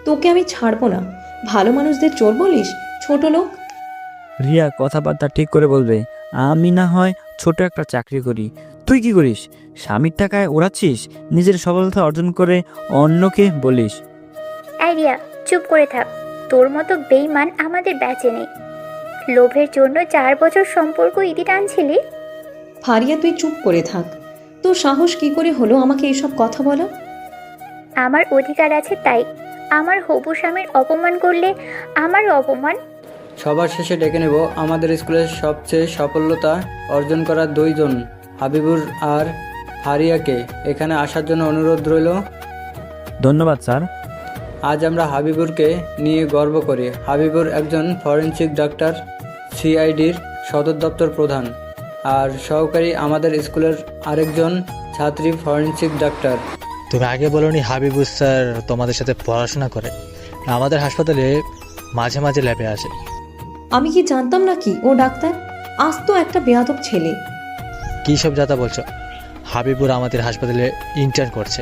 S3: তোকে আমি ছাড়বো না। ভালো মানুষদের চোর বলিস? ছোট লোক।
S2: রিয়া, কথাবার্তা ঠিক করে বলবে। আমি না হয় ছোট একটা চাকরি করি, তুই কি করিস? স্বামীর টাকায় ওড়াচ্ছিস, নিজের সফলতা অর্জন করে অন্যকে বলিস।
S13: আইডিয়া, চুপ করে থাক। তোর মতো বেইমান আমাদের ব্যাচে নেই। লোভের জন্য 4 বছর সম্পর্ক ইতি টানছিলি।
S3: ফারিয়া, তুই চুপ করে থাক। তোর সাহস কি করে হলো আমাকে এইসব কথা বলা?
S13: আমার অধিকার আছে তাই। আমার হবু স্বামীর অপমান করলে আমারও অপমান।
S10: সবার শেষে ডেকে নেব আমাদের স্কুলের সবচেয়ে সফলতা অর্জন করা 2 জন, হাবিবুর আর ফারিয়াকে। এখানে আসার জন্য অনুরোধ রইল।
S2: ধন্যবাদ স্যার।
S10: আজ আমরা হাবিবুরকে নিয়ে গর্ব করি। হাবিবুর একজন ফরেনসিক ডাক্তার, সিআইডির সদর দপ্তর প্রধান, আর সহকারী আমাদের স্কুলের আরেকজন ছাত্রী ফরেনসিক ডাক্তার।
S17: তুমি আগে বলোনি হাবিবুর স্যার তোমাদের সাথে পড়াশোনা করে? আমাদের হাসপাতালে মাঝে মাঝে ল্যাবে আসে।
S3: আমি কি জানতাম নাকি ও ডাক্তার? আজ তো একটা বেয়াদব ছেলে।
S17: কী সব যাতা বলছো? হাবিবুর আমাদের হাসপাতালে ইন্টার্ন করছে।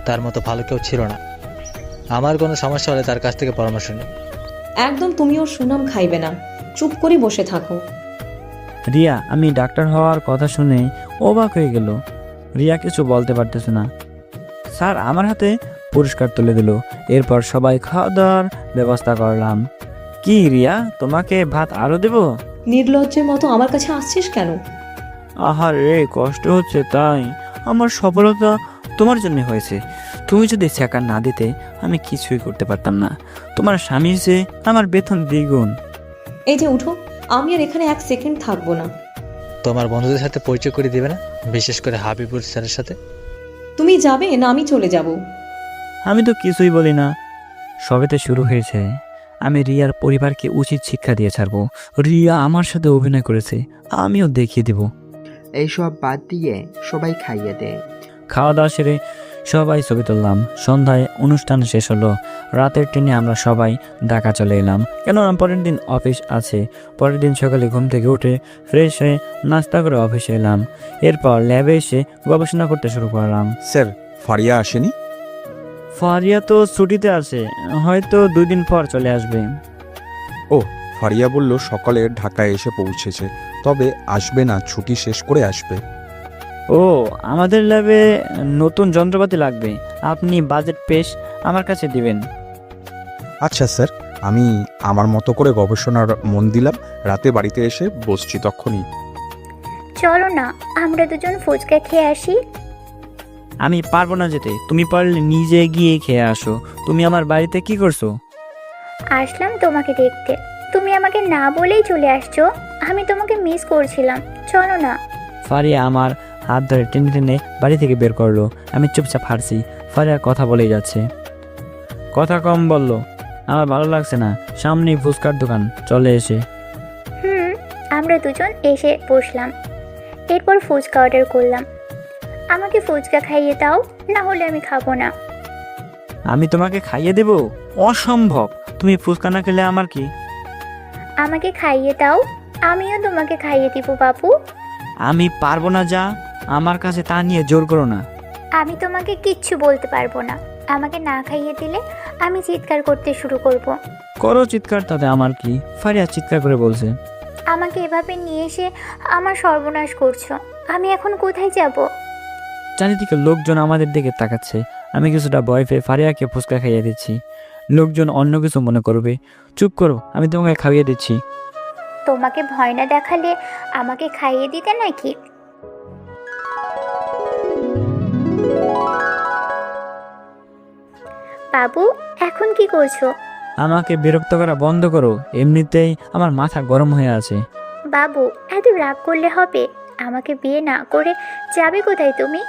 S17: তার মতো ভালো কেউ ছিল না। আমার কোনো সমস্যা হলে তার কাছ থেকে পরামর্শ নিই।
S3: একদম তুমি ওর সুনাম খাইবে না। চুপ করে বসে থাকো।
S2: রিয়া, আমি ডাক্তার হওয়ার কথা শুনে অবাক হয়ে গেল। রিয়া কিছু বলতে পারতেছে না। স্যার আমার হাতে পুরস্কার তুলে দিল। এরপর সবাই খাওয়া দাওয়ার ব্যবস্থা করলাম। কি রিয়া, তোমাকে ভাত আরো দেব?
S3: নির্লজ্জের মতো আমার কাছে আসছিস কেন?
S2: আহারে, কষ্ট হচ্ছে তাই। আমার সফলতা তোমার জন্য হয়েছে। তুমি যদি শেখা না দিতে আমি কিছুই করতে পারতাম না। তোমার স্বামী যে আমার বেতন দ্বিগুণ।
S3: এই যে উঠো, আমি আর এখানে 1 সেকেন্ড থাকবো না।
S17: তোমার বন্ধুদের সাথে পরিচয় করে দিবে না, বিশেষ করে হাবিবুর স্যারের সাথে?
S3: তুমি যাবে না আমি চলে যাব?
S2: আমি তো কিছুই বলি না। সবেতে শুরু হয়েছে। আমি রিয়ার পরিবারকে উচিত শিক্ষা দিয়ে ছাড়বো। রিয়া আমার সাথে অভিনয় করেছে, আমিও দেখিয়ে দেব।
S5: এইসব বাদ দিয়ে সবাই খাইয়ে দে।
S2: খাওয়া দাওয়া সেরে সবাই ছবি তুললাম। সন্ধ্যায় অনুষ্ঠান শেষ হলো। রাতের ট্রেনে আমরা সবাই ঢাকা চলে এলাম, কেননা পরের দিন অফিস আছে। পরের দিন সকালে ঘুম থেকে উঠে ফ্রেশ হয়ে নাস্তা করে অফিসে এলাম। এরপর ল্যাবে এসে গবেষণা করতে শুরু করলাম।
S12: স্যার, ফারিয়া আসেনি?
S2: ফারিয়া তো ছুটিতে আছে, হয়তো 2 দিন পর চলে আসবে।
S12: ও, ফারিয়া বলল সকালে ঢাকায় এসে পৌঁছেছে। তবে আসবে না, ছুটি শেষ করে আসবে।
S2: ও, আমাদের ল্যাবে নতুন যন্ত্রপাতি লাগবে, আপনি বাজেট পেশ আমার কাছে দিবেন।
S12: আচ্ছা স্যার, আমি আমার মতো করে গবেষণার মন দিলাম, রাতে বাড়িতে এসে বসছি তখনই।
S13: চলো না, আমরা দুজন ফুচকা খেয়ে আসি।
S2: আমি পারবো না যেতে, তুমি পারলে নিজে গিয়ে খেয়ে আসো। তুমি আমার বাড়িতে কি করছো?
S13: আসলাম তোমাকে দেখতে, তুমি আমাকে না বলেই চলে আসছো। আমি তোমাকে মিস করছিলাম, চলো না।
S2: ফারিয়া আমার হাত ধরে টেনে টেনে বাড়ি থেকে বের করলো। আমি চুপচাপ হারছি। ফারিয়া কথা বলেই যাচ্ছে, কথা কম বললো। আমার ভালো লাগছে না। সামনেই ফুচকার দোকান, চলে এসে
S13: আমরা দুজন এসে বসলাম। এরপর ফুচকা অর্ডার করলাম। আমাকে ফুচকা খাইয়ে দাও, না হলে আমি খাবো না।
S2: আমি তোমাকে খাইয়ে দেব? অসম্ভব, তুমি ফুচকা না খেলে আমার কি?
S13: আমাকে খাইয়ে দাও, আমিও তোমাকে খাইয়ে দিব বাবু।
S2: আমি পারবো না, যা, আমার কাছে তা নিয়ে জোর করো না।
S13: আমি তোমাকে কিচ্ছু বলতে পারবো না। আমাকে না খাইয়ে দিলে আমি চিৎকার করতে শুরু করব।
S2: করো চিৎকার, তাতে আমার কি? ফারিয়া চিৎকার করে বলছে,
S13: আমাকে এভাবে নিয়ে এসে আমার সর্বনাশ করছো। আমি এখন কোথায় যাব?
S2: চারিদিকে লোকজন আমাদের দিকে তাকাচ্ছে। আমি কিছুটা ভয় পেয়ে ফারিয়াকে ফুচকা খাইয়ে দিচ্ছি। লোকজন অন্য কিছু মনে করবে। চুপ করো, আমি তোমাকে খাইয়ে দিচ্ছি।
S13: তোমাকে ভয় না দেখালে আমাকে খাইয়ে দিতে নাকি? বাবু, এখন কি করছো?
S2: আমাকে বিরক্ত করা বন্ধ করো, এমনিতেই আমার মাথা গরম হয়ে আছে।
S13: বাবু, এত রাগ করলে হবে? আমাকে বিয়ে না করে যাবে কোথায় তুমি?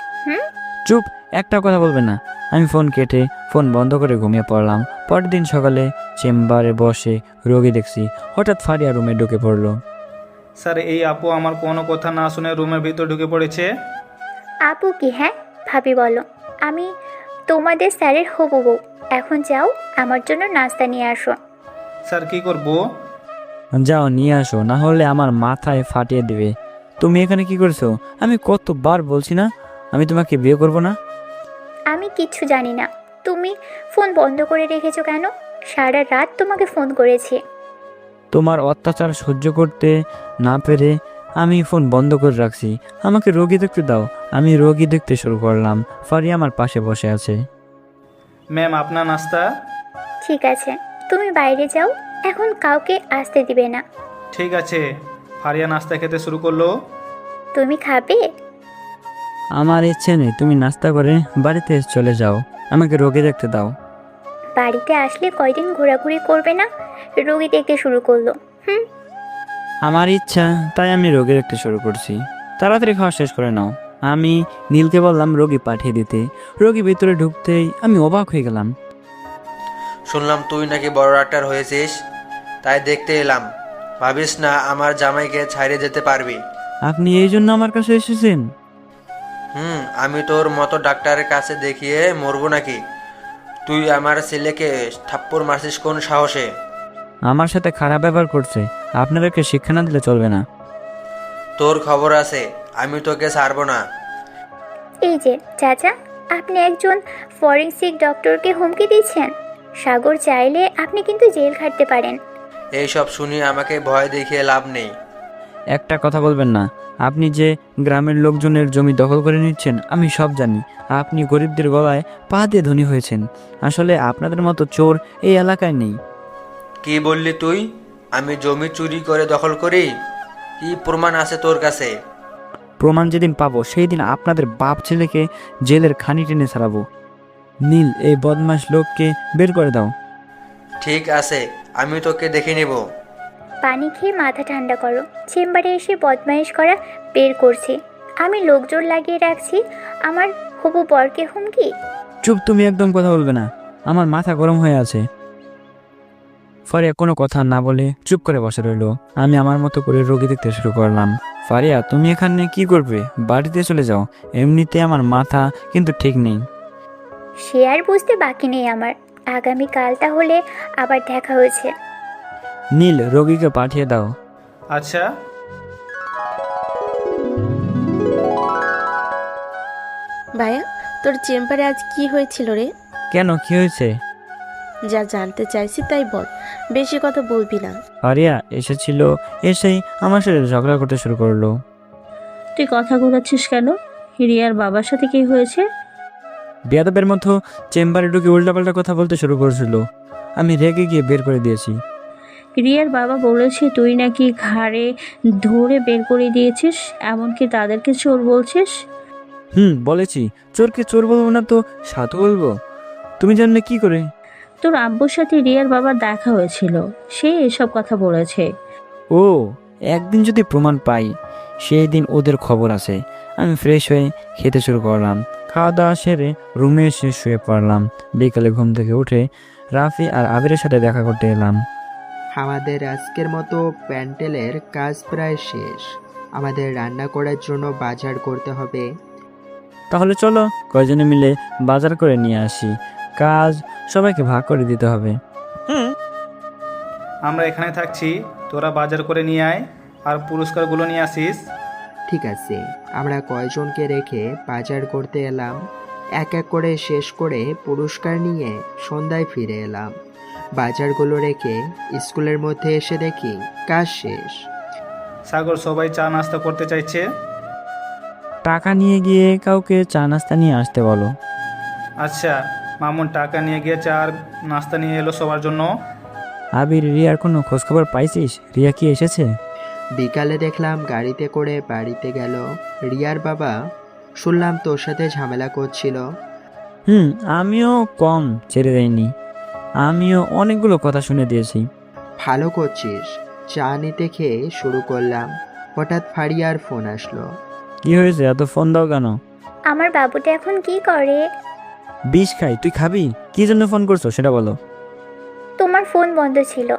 S2: চুপ, একটা কথা বলবে না। আমি ফোন কেটে ফোন বন্ধ করে ঘুমিয়ে পড়লাম। পরের দিন সকালে চেম্বারে বসে রোগী দেখছি। হঠাৎ ফারিয়া রুমে ঢুকে পড়লো।
S16: স্যার, এই আপু আমার কোনো কথা না শুনে রুমের ভিতর ঢুকে পড়েছে।
S13: আপু কি? হ্যাঁ ভাবি বলো। আমি তোমাদের স্যারের হবু বউ। এখন যাও, আমার জন্য নাস্তা নিয়ে আসো।
S16: স্যার, কি করব?
S2: যাও নিয়ে আসো, না হলে আমার মাথায় ফাটিয়ে দিবে। তুমি এখানে কি করছো? আমি কতবার বলছি না আমি তোমাকে বিয়ে করব না?
S13: আমি কিচ্ছু জানি না। তুমি ফোন বন্ধ করে রেখেছো কেন? সারা রাত তোমাকে ফোন করেছি।
S2: তোমার অত্যাচার সহ্য করতে না পেরে আমি ফোন বন্ধ করে রাখছি। আমাকে রোগী দেখতে দাও। আমি রোগী দেখতে শুরু করলাম। ফারিয়া আমার পাশে বসে আছে।
S16: ম্যাম, আপনার নাস্তা।
S13: ঠিক আছে, তুমি বাইরে যাও, এখন কাউকে আসতে দিবে না।
S16: ঠিক আছে। ফারিয়া নাস্তা খেতে শুরু করলো।
S13: তুমি খাবে?
S2: আমার ইচ্ছে নেই, তুমি নাস্তা করে বাড়িতে চলে যাও। আমাকে রোগী দেখতে দাও।
S13: বাড়িতে আসলে কয়দিন ঘোরাঘুরি করবে না? রোগী দেখতে শুরু করলো।
S2: আমার ইচ্ছা, তাই আমি রোগী দেখতে শুরু করছি। তাড়াতাড়ি খাওয়া শেষ করে নাও। আমি নীলকে বললাম রোগী পাঠিয়ে দিতে। রোগী ভিতরে ঢুকতেই আমি অবাক হয়ে গেলাম।
S1: শুনলাম তুই নাকি বড় ডাক্তার হয়েছিস, তাই দেখতে এলাম। ভাবিস না আমার জামাইকে ছাইড়ে যেতে পারবি?
S2: আপনি এই জন্য আমার কাছে এসেছেন?
S1: আমি তোর মতো ডাক্তারের কাছে দেখিয়ে মরবো নাকি? তুই আমার ছেলেকে থাপ্পড় মারছিস কোন সাহসে?
S2: আমার সাথে খারাপ ব্যবহার করছে, আপনাদেরকে শিক্ষা না দিলে চলবে না।
S1: তোর খবর আছে, আমি তোকে ছাড়বো না।
S13: এই যে চাচা, আপনি একজন ফরেনসিক ডক্টরকে হুমকি দিচ্ছেন। সাগর চাইলে আপনি কিন্তু জেল খাটতে পারেন।
S1: এইসব শুনি আমাকে ভয় দেখিয়ে লাভ নেই।
S2: একটা কথা বলবেন না। আপনি যে গ্রামের লোকজনের জমি দখল করে নিচ্ছেন আমি সব জানি। আপনি গরিবদের গলায় পা দিয়ে ধনী হয়েছেন। আসলে আপনাদের মতো চোর এই এলাকায় নেই।
S1: কি বললি তুই? আমি জমি চুরি করে দখল করি? কি প্রমাণ আছে তোর কাছে?
S2: প্রমাণ যেদিন পাবো সেই দিন আপনাদের বাপ ছেলেকে জেলের খানি টেনে ছাড়াবো। নীল, এই বদমাশ লোককে বের করে দাও।
S1: ঠিক আছে, আমি তোকে দেখে নেব।
S13: পানি খেয়ে মাথা ঠান্ডা করো। চেম্বারে এসে বদমাইশ করা বের করছি। আমি লোকজন লাগিয়ে রাখছি আমার হবু বরকে হুমকি।
S2: চুপ, তুমি একদম কথা বলবে না। আমার মাথা গরম হয়ে আছে। ফারিয়া কোনো কথা না বলে চুপ করে বসে রইল। আমি আমার মতো করে রোগী দেখতে শুরু করলাম। ফারিয়া, তুমি এখানে কি করবে? বাড়িতে চলে যাও। এমনিতে আমার মাথা কিন্তু ঠিক নেই।
S13: সে আর বুঝতে বাকি নেই আমার। আগামীকাল তাহলে আবার দেখা হয়েছে।
S2: নীল, রোগীকে পাঠিয়ে দাও।
S16: আচ্ছা।
S9: ভাইয়া, তোর চেম্বারে আজ কি হয়েছিল রে?
S2: কেন, কি হয়েছে?
S9: যা জানতে চাইছি তাই বল, বেশি কথা বলবি না।
S2: ফারিয়া এসেছিল, এসেই আমার সাথে ঝগড়া করতে শুরু করলো।
S7: তুই কথা ঘোরাচ্ছিস কেন? রিয়ার বাবার সাথে কি হয়েছে?
S2: বেয়াদবের মতো চেম্বারে ঢুকে উল্টাপাল্টা কথা বলতে শুরু করেছিল। আমি রেগে গিয়ে বের করে দিয়েছি।
S7: রিয়ার বাবা বলেছে তুই নাকি ঘাড়ে ধরে বের করে দিয়েছিস, এমনকি তাদেরকে চোর বলছিস।
S2: বলেছি। চোরকে চোর বলবো না তো সাধু বলবো? তুমি জানলে কি করে?
S7: তোর আব্বুর সাথে রিয়ার বাবার দেখা হয়েছিল, সে এসব কথা বলেছে।
S2: ও, একদিন যদি প্রমাণ পাই সেই দিন ওদের খবর আছে। আমি ফ্রেশ হয়ে খেতে শুরু করলাম। খাওয়া দাওয়া সেরে রুমে এসে শুয়ে পড়লাম। বিকালে ঘুম থেকে উঠে রাফি আর আবিরের সাথে দেখা করতে এলাম।
S5: আমাদের আজকের মতো প্যান্ডেলের কাজ প্রায় শেষ। আমাদের রান্না করার জন্য বাজার করতে হবে।
S2: তাহলে চলো কয়জনে মিলে বাজার করে নিয়ে আসি। কাজ সবাইকে ভাগ করে দিতে হবে।
S16: আমরা এখানে থাকছি, তোরা বাজার করে নিয়ে আয় আর পুরস্কারগুলো নিয়ে আসিস।
S5: ঠিক আছে, আমরা কয়জনকে রেখে বাজার করতে এলাম। এক এক করে শেষ করে পুরস্কার নিয়ে সন্ধ্যায় ফিরে এলাম। বাজারগুলো রেখে স্কুলের মধ্যে এসে দেখি কাজ শেষ।
S16: সাগর, সবাই চা নাস্তা করতে চাইছে।
S2: টাকা নিয়ে গিয়ে কাউকে চা নাস্তা নিয়ে আসতে বলো।
S16: আচ্ছা, মামুন টাকা নিয়ে গিয়ে চা আর নাস্তা নিয়ে এলো সবার জন্য।
S2: আবির, রিয়ার কোনো খোঁজখবর পাইছিস? রিয়া কি এসেছে?
S5: বিকালে দেখলাম গাড়িতে করে বাড়িতে গেল। রিয়ার বাবা শুনলাম তোর সাথে ঝামেলা করছিল।
S2: আমিও কম ছেড়ে দেয়নি। আমিও অনেকগুলো কথা শুনে দিয়েছি।
S5: ভালো করছিস। চা নিতে খেয়ে শুরু করলাম। হঠাৎ ফারিয়ার ফোন আসলো।
S2: কি হয়েছে, এত ফোন দাও কেন?
S13: আমার বাবুটা এখন কি করে?
S2: বিষ খাই। তুই খাবি? কি জন্য ফোন করছো সেটা বলো।
S13: তোমার ফোন বন্ধ ছিল।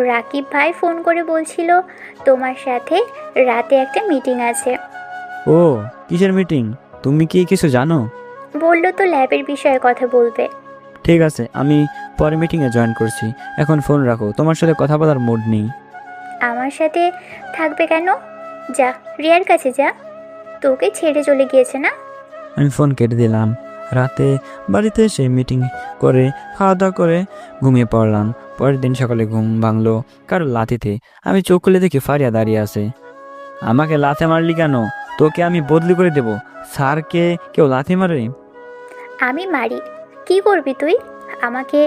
S13: রাকিব ভাই ফোন করে বলছিল তোমার সাথে রাতে একটা মিটিং আছে।
S2: ও, কিসের মিটিং? তুমি কি কিছু জানো?
S13: বললো তো ল্যাবের বিষয়ে কথা বলবে।
S2: ঠিক আছে, আমি পরে মিটিংয়ে জয়েন করছি। এখন ফোন রাখো, তোমার সাথে কথা বলার মুড নেই।
S13: আমার সাথে থাকবে কেন? যা রিয়ার কাছে যা, তোকে ছেড়ে চলে গিয়েছে না?
S2: আমি ফোন কেটে দিলাম। রাতে বাড়িতে এসে মিটিং করে খাওয়া দাওয়া করে ঘুমিয়ে পড়লাম। পরের দিন সকালে ঘুম ভাঙলো কারো লাথিতে। আমি চোখ খুলে দেখি ফারিয়া দাঁড়িয়ে আছে। আমাকে লাথি মারলি কেন? তোকে আমি বদলি করে দেব। স্যারকে কেউ লাথি মারে?
S13: আমি মারি। কি করবি তুই? আমাকে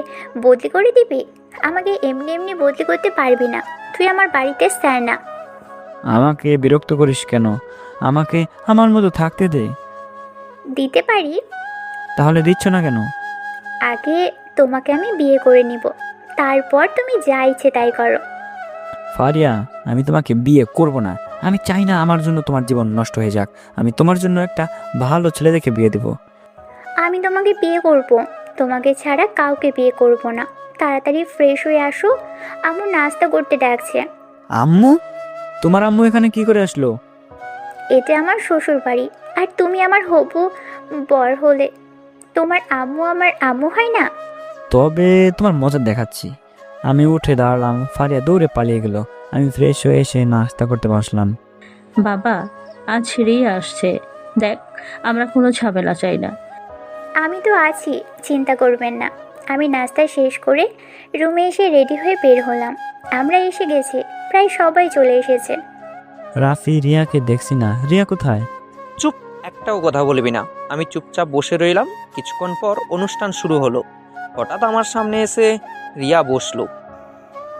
S13: বদলি করে দিবি? আমাকে এমনি এমনি বদলি করতে পারবি না। তুই আমার বাড়িতে স্যার না।
S2: আমাকে বিরক্ত করিস কেন? আমাকে আমার মতো থাকতে দে।
S13: দিতে পারি।
S2: তাহলে দিচ্ছ না কেন?
S13: আগে তোমাকে আমি বিয়ে করে নিব, তারপর তুমি যা ইচ্ছে তাই করো।
S2: ফারিয়া, আমি তোমাকে বিয়ে করব না। আমি চাই না আমার জন্য তোমার জীবন নষ্ট হয়ে যাক। আমি তোমার জন্য একটা ভালো ছেলে দেখে বিয়ে দেব।
S13: আমি তোমাকে বিয়ে করব, তোমাকে ছাড়া কাউকে বিয়ে করব না। তাড়াতাড়ি ফ্রেশ হয়ে আসো, আম্মু নাস্তা করতে ডাকছে।
S2: আম্মু? তোমার আম্মু এখানে কি করে আসলো?
S13: এটা আমার শ্বশুর বাড়ি, আর তুমি আমার হবু বর হলে তোমার আম্মু আমার আম্মু হয় না?
S2: তবে তোমার মজা দেখাচ্ছি। আমি উঠে দাঁড়ালাম। ফারিয়া দৌড়ে পালিয়ে গেল। আমি ফ্রেশ হয়ে এসে নাস্তা করতে বসলাম।
S7: বাবা, আজ রিয়া আসছে, দেখ আমরা কোনো ঝামেলা চাই না।
S13: আমি তো আছি, চিন্তা করবেন না। আমি নাস্তা শেষ করে রুমে এসে রেডি হয়ে বের হলাম। আমরা এসে গেছি, প্রায় সবাই চলে এসেছে।
S2: রাফি, রিয়াকে দেখছি না। রিয়া কোথায়?
S6: চুপ, একটাও কথা বলবি না। আমি চুপচাপ বসে রইলাম। কিছুক্ষণ পর অনুষ্ঠান শুরু হলো। হঠাৎ আমার সামনে এসে রিয়া বসলো।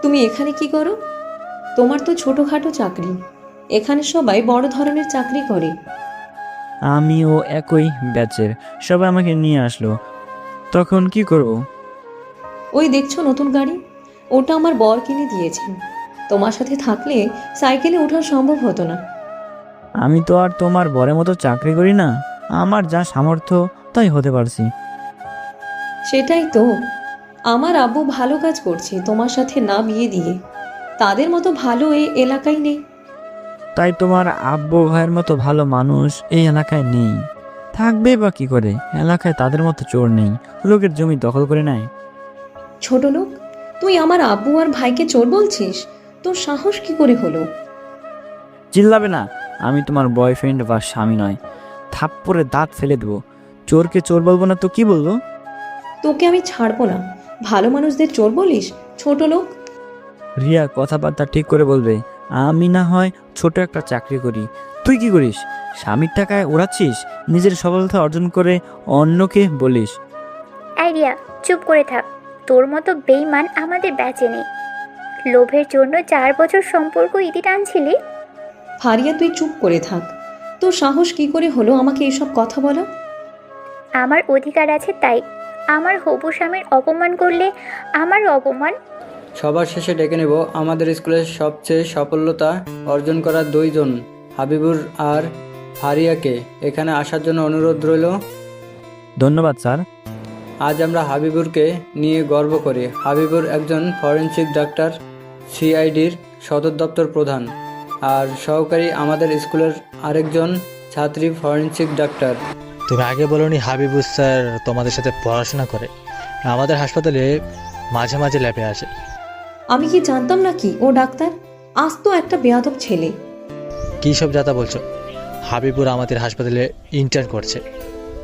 S3: তুমি এখানে কি করো? তোমার তো ছোটোখাটো চাকরি, এখানে সবাই বড় ধরনের চাকরি করে।
S2: আমিও একই ব্যাচের, সবাই আমাকে নিয়ে আসলো। তখন কি করব?
S3: ওই দেখছো নতুন গাড়ি, ওটা আমার বর কিনে দিয়েছেন। তোমার সাথে থাকলে সাইকেলে ওঠা সম্ভব হতো না।
S2: আমি তো আর তোমার বরের মতো চাকরি করি না। আমার যা সামর্থ্য তাই হতে পারছি।
S3: সেটাই তো, আমার আব্বু ভালো কাজ করছে তোমার সাথে না বিয়ে দিয়ে। তাদের মতো ভালো এই এলাকায় নেই।
S2: তাই তোমার আব্বু ভাইয়ের মতো ভালো মানুষ এই এলাকায় নেই। থাকবে বা কি করে? এলাকায় তাদের মতো চোর নেই, লোকের জমি দখল করে নেয়।
S3: ছোট লোক, তুই আমার আব্বু আর ভাইকে চোর বলছিস? তোর সাহস কি করে হলো?
S2: চিল্লাবে না। আমি তোমার বয়ফ্রেন্ড বা স্বামী নয়। থাপ্পড়ে দাঁত ফেলে দেবো। চোরকে চোর বলবো না তো কি বলবো?
S3: তোকে আমি ছাড়বো না। ভালো মানুষদের চোর বলিস? ছোট লোক।
S2: রিয়া কথাবার্তা ঠিক করে বলবে। আমি না হয় ছোট একটা চাকরি করি, তুই কি করিস? স্বামীর টাকায় ওড়াচ্ছিস, নিজের সফলতা অর্জন করে অন্যকে বলিস।
S13: আইডিয়া, চুপ করে থাক। তোর মতো বেইমান আমাদের ব্যাচে নেই। লোভের জন্য 4 বছর সম্পর্ক ইতি টানছিলি।
S3: ফারিয়া তুই চুপ করে থাক। তোর সাহস কি করে হলো আমাকে এসব কথা বলা?
S13: আমার অধিকার আছে তাই। আমার হবু স্বামীর অপমান করলে আমারও অপমান।
S10: সবার শেষে ডেকে নেব আমাদের স্কুলের সবচেয়ে সফলতা অর্জন করা 2 জন, হাবিবুর আর ফারিয়াকে। এখানে আসার জন্য অনুরোধ রইল।
S2: ধন্যবাদ স্যার।
S10: আজ আমরা হাবিবুরকে নিয়ে গর্ব করি। হাবিবুর একজন ফরেনসিক ডাক্তার, সিআইডির সদর দপ্তর প্রধান, আর সহকারী আমাদের স্কুলের আরেকজন ছাত্রী ফরেনসিক ডাক্তার।
S17: তুমি আগে বলোনি হাবিবুর স্যার তোমাদের সাথে পড়াশোনা করে? আমাদের হাসপাতালে মাঝে মাঝে ল্যাবে আসে।
S3: আমি কি জানতাম নাকি ও ডাক্তার? আজ তো একটা বেয়াদব ছেলে।
S17: কী সব যাতা বলছো? হাবিবুর আমাদের হাসপাতালে ইন্টার্ন করছে।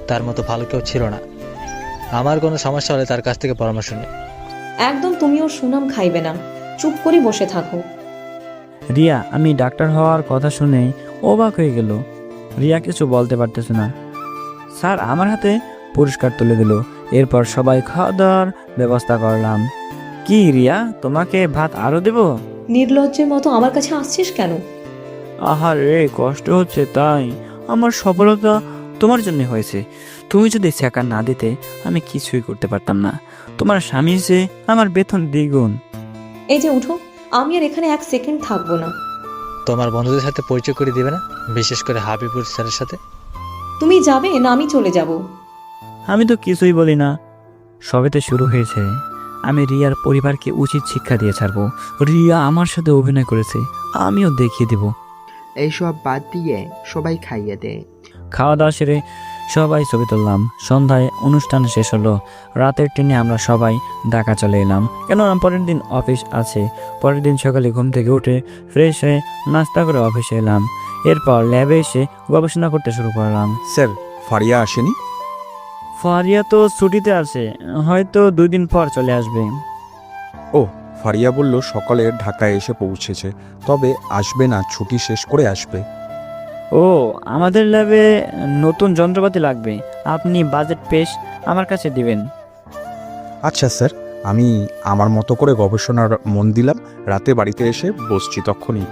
S17: তার মতো ভালো কেউ ছিল না। আমার কোনো সমস্যা হলে তার কাছ থেকে পরামর্শ নেই।
S3: একদম তুমি ওর সুনাম খাইবে না। চুপ করে বসে থাকো।
S2: রিয়া আমি ডাক্তার হওয়ার কথা শুনে অবাক হয়ে গেল। রিয়া কিছু বলতে পারতেছে না। স্যার আমার হাতে পুরস্কার তুলে দিল। এরপর সবাই খাওয়া দাওয়ার ব্যবস্থা করলাম। কি রিয়া, তোমাকে ভাত আরো দেব?
S3: নির্লজ্জের মতো আমার কাছে আসছিস কেন?
S2: আহারে কষ্ট হচ্ছে তাই। আমার সফলতা তোমার জন্য হয়েছে। তুমি যদি শেখা না দিতে আমি কিছুই করতে পারতাম না। তোমার স্বামী যে আমার বেতন দ্বিগুণ।
S3: এই যে উঠো, আমি আর এখানে 1 সেকেন্ড থাকবো না।
S17: তোমার বন্ধুদের সাথে পরিচয় করে দিবে না, বিশেষ করে হাবিবুর স্যারের সাথে?
S3: তুমি যাবে না আমি চলে যাব?
S2: আমি তো কিছুই বলি না। সবেতে শুরু হয়েছে। আমি রিয়ার পরিবারকে উচিত শিক্ষা দিয়ে ছাড়বো। রিয়া আমার সাথে অভিনয় করেছে, আমিও দেখিয়ে দেব।
S5: এইসব বাদ দিয়ে সবাই খাইয়ে দে।
S2: খাওয়া দাওয়া সেরে সবাই ছবি তুললাম। সন্ধ্যায় অনুষ্ঠান শেষ হলো। রাতের ট্রেনে আমরা সবাই ঢাকা চলে এলাম, কেননা পরের দিন অফিস আছে। পরের দিন সকালে ঘুম থেকে উঠে ফ্রেশ হয়ে নাস্তা করে অফিসে এলাম। এরপর ল্যাবে এসে গবেষণা করতে শুরু করলাম।
S12: স্যার, ফারিয়া আসেনি?
S2: ফারিয়া তো ছুটিতে আছে, হয়তো 2 দিন পর চলে আসবে।
S12: ও, ফারিয়া বলল সকালে ঢাকায় এসে পৌঁছেছে, তবে আসবে না, ছুটি শেষ করে আসবে।
S2: ও, আমাদের ল্যাবে নতুন যন্ত্রপাতি লাগবে। আপনি বাজেট পেশ আমার কাছে দিবেন।
S12: আচ্ছা স্যার, আমি আমার মতো করে গবেষণার মন দিলাম। রাতে বাড়িতে এসে বসছি তখনই।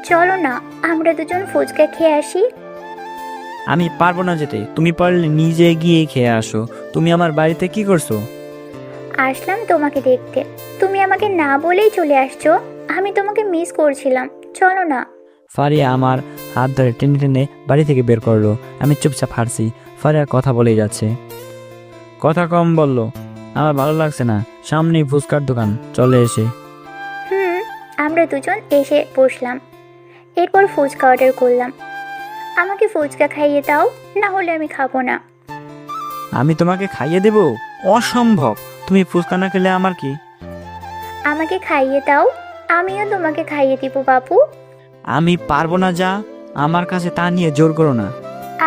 S13: চলো না, আমরা দুজন ফুচকা খেয়ে আসি।
S2: আমি পারবো না যেতে। তুমি পারলে নিজে গিয়ে খেয়ে আসো। তুমি আমার বাড়িতে কি করছো?
S13: আসলাম তোমাকে দেখতে, তুমি আমাকে না বলেই চলে আসছো। আমি তোমাকে মিস করছিলাম। চলো না।
S2: ফারিয়া আমার হাত ধরে টেনে টেনে বাড়ি থেকে বের করলো। আমি চুপচাপ হারছি। ফারিয়া কথা বলেই যাচ্ছে। কথা কম বললো, আমার ভালো লাগছে না। সামনেই ফুচকার দোকান, চলে এসে
S13: আমরা দুজন এসে বসলাম। এরপর ফুচকা অর্ডার করলাম। আমাকে ফুচকা খাইয়ে দাও, না হলে আমি খাবো না।
S2: আমি তোমাকে খাইয়ে দেব? অসম্ভব। তুমি ফুচকা না খেলে আমার কি?
S13: আমাকে খাইয়ে দাও, আমিও তোমাকে খাইয়ে দিব বাবু।
S2: আমি পারবো না। যা, আমার কাছে তা নিয়ে জোর করো না।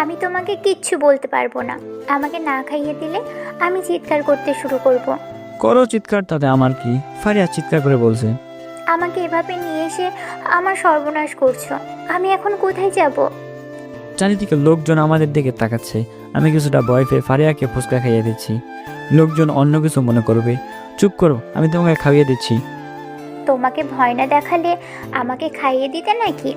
S13: আমি তোমাকে কিচ্ছু বলতে পারবো না। আমাকে না খাইয়ে দিলে আমি চিৎকার করতে শুরু করব।
S2: করো চিৎকার, তাতে আমার কি? ফারিয়া চিৎকার করে বলছে।
S13: আমাকে এভাবে নিয়ে এসে আমার সর্বনাশ করছো। আমি এখন কোথায় যাব?
S2: চারিদিকে লোকজন আমাদের দিকে তাকাচ্ছে। আমি কিছুটা ভয় পেয়ে ফারিয়াকে ফুচকা খাইয়ে দিচ্ছি। লোকজন অন্য কিছু মনে করবে। চুপ করো, আমি তোমাকে খাইয়ে দিচ্ছি।
S13: তোমাকে ভয় না দেখালে আমাকে খাইয়ে দিতে নাকি?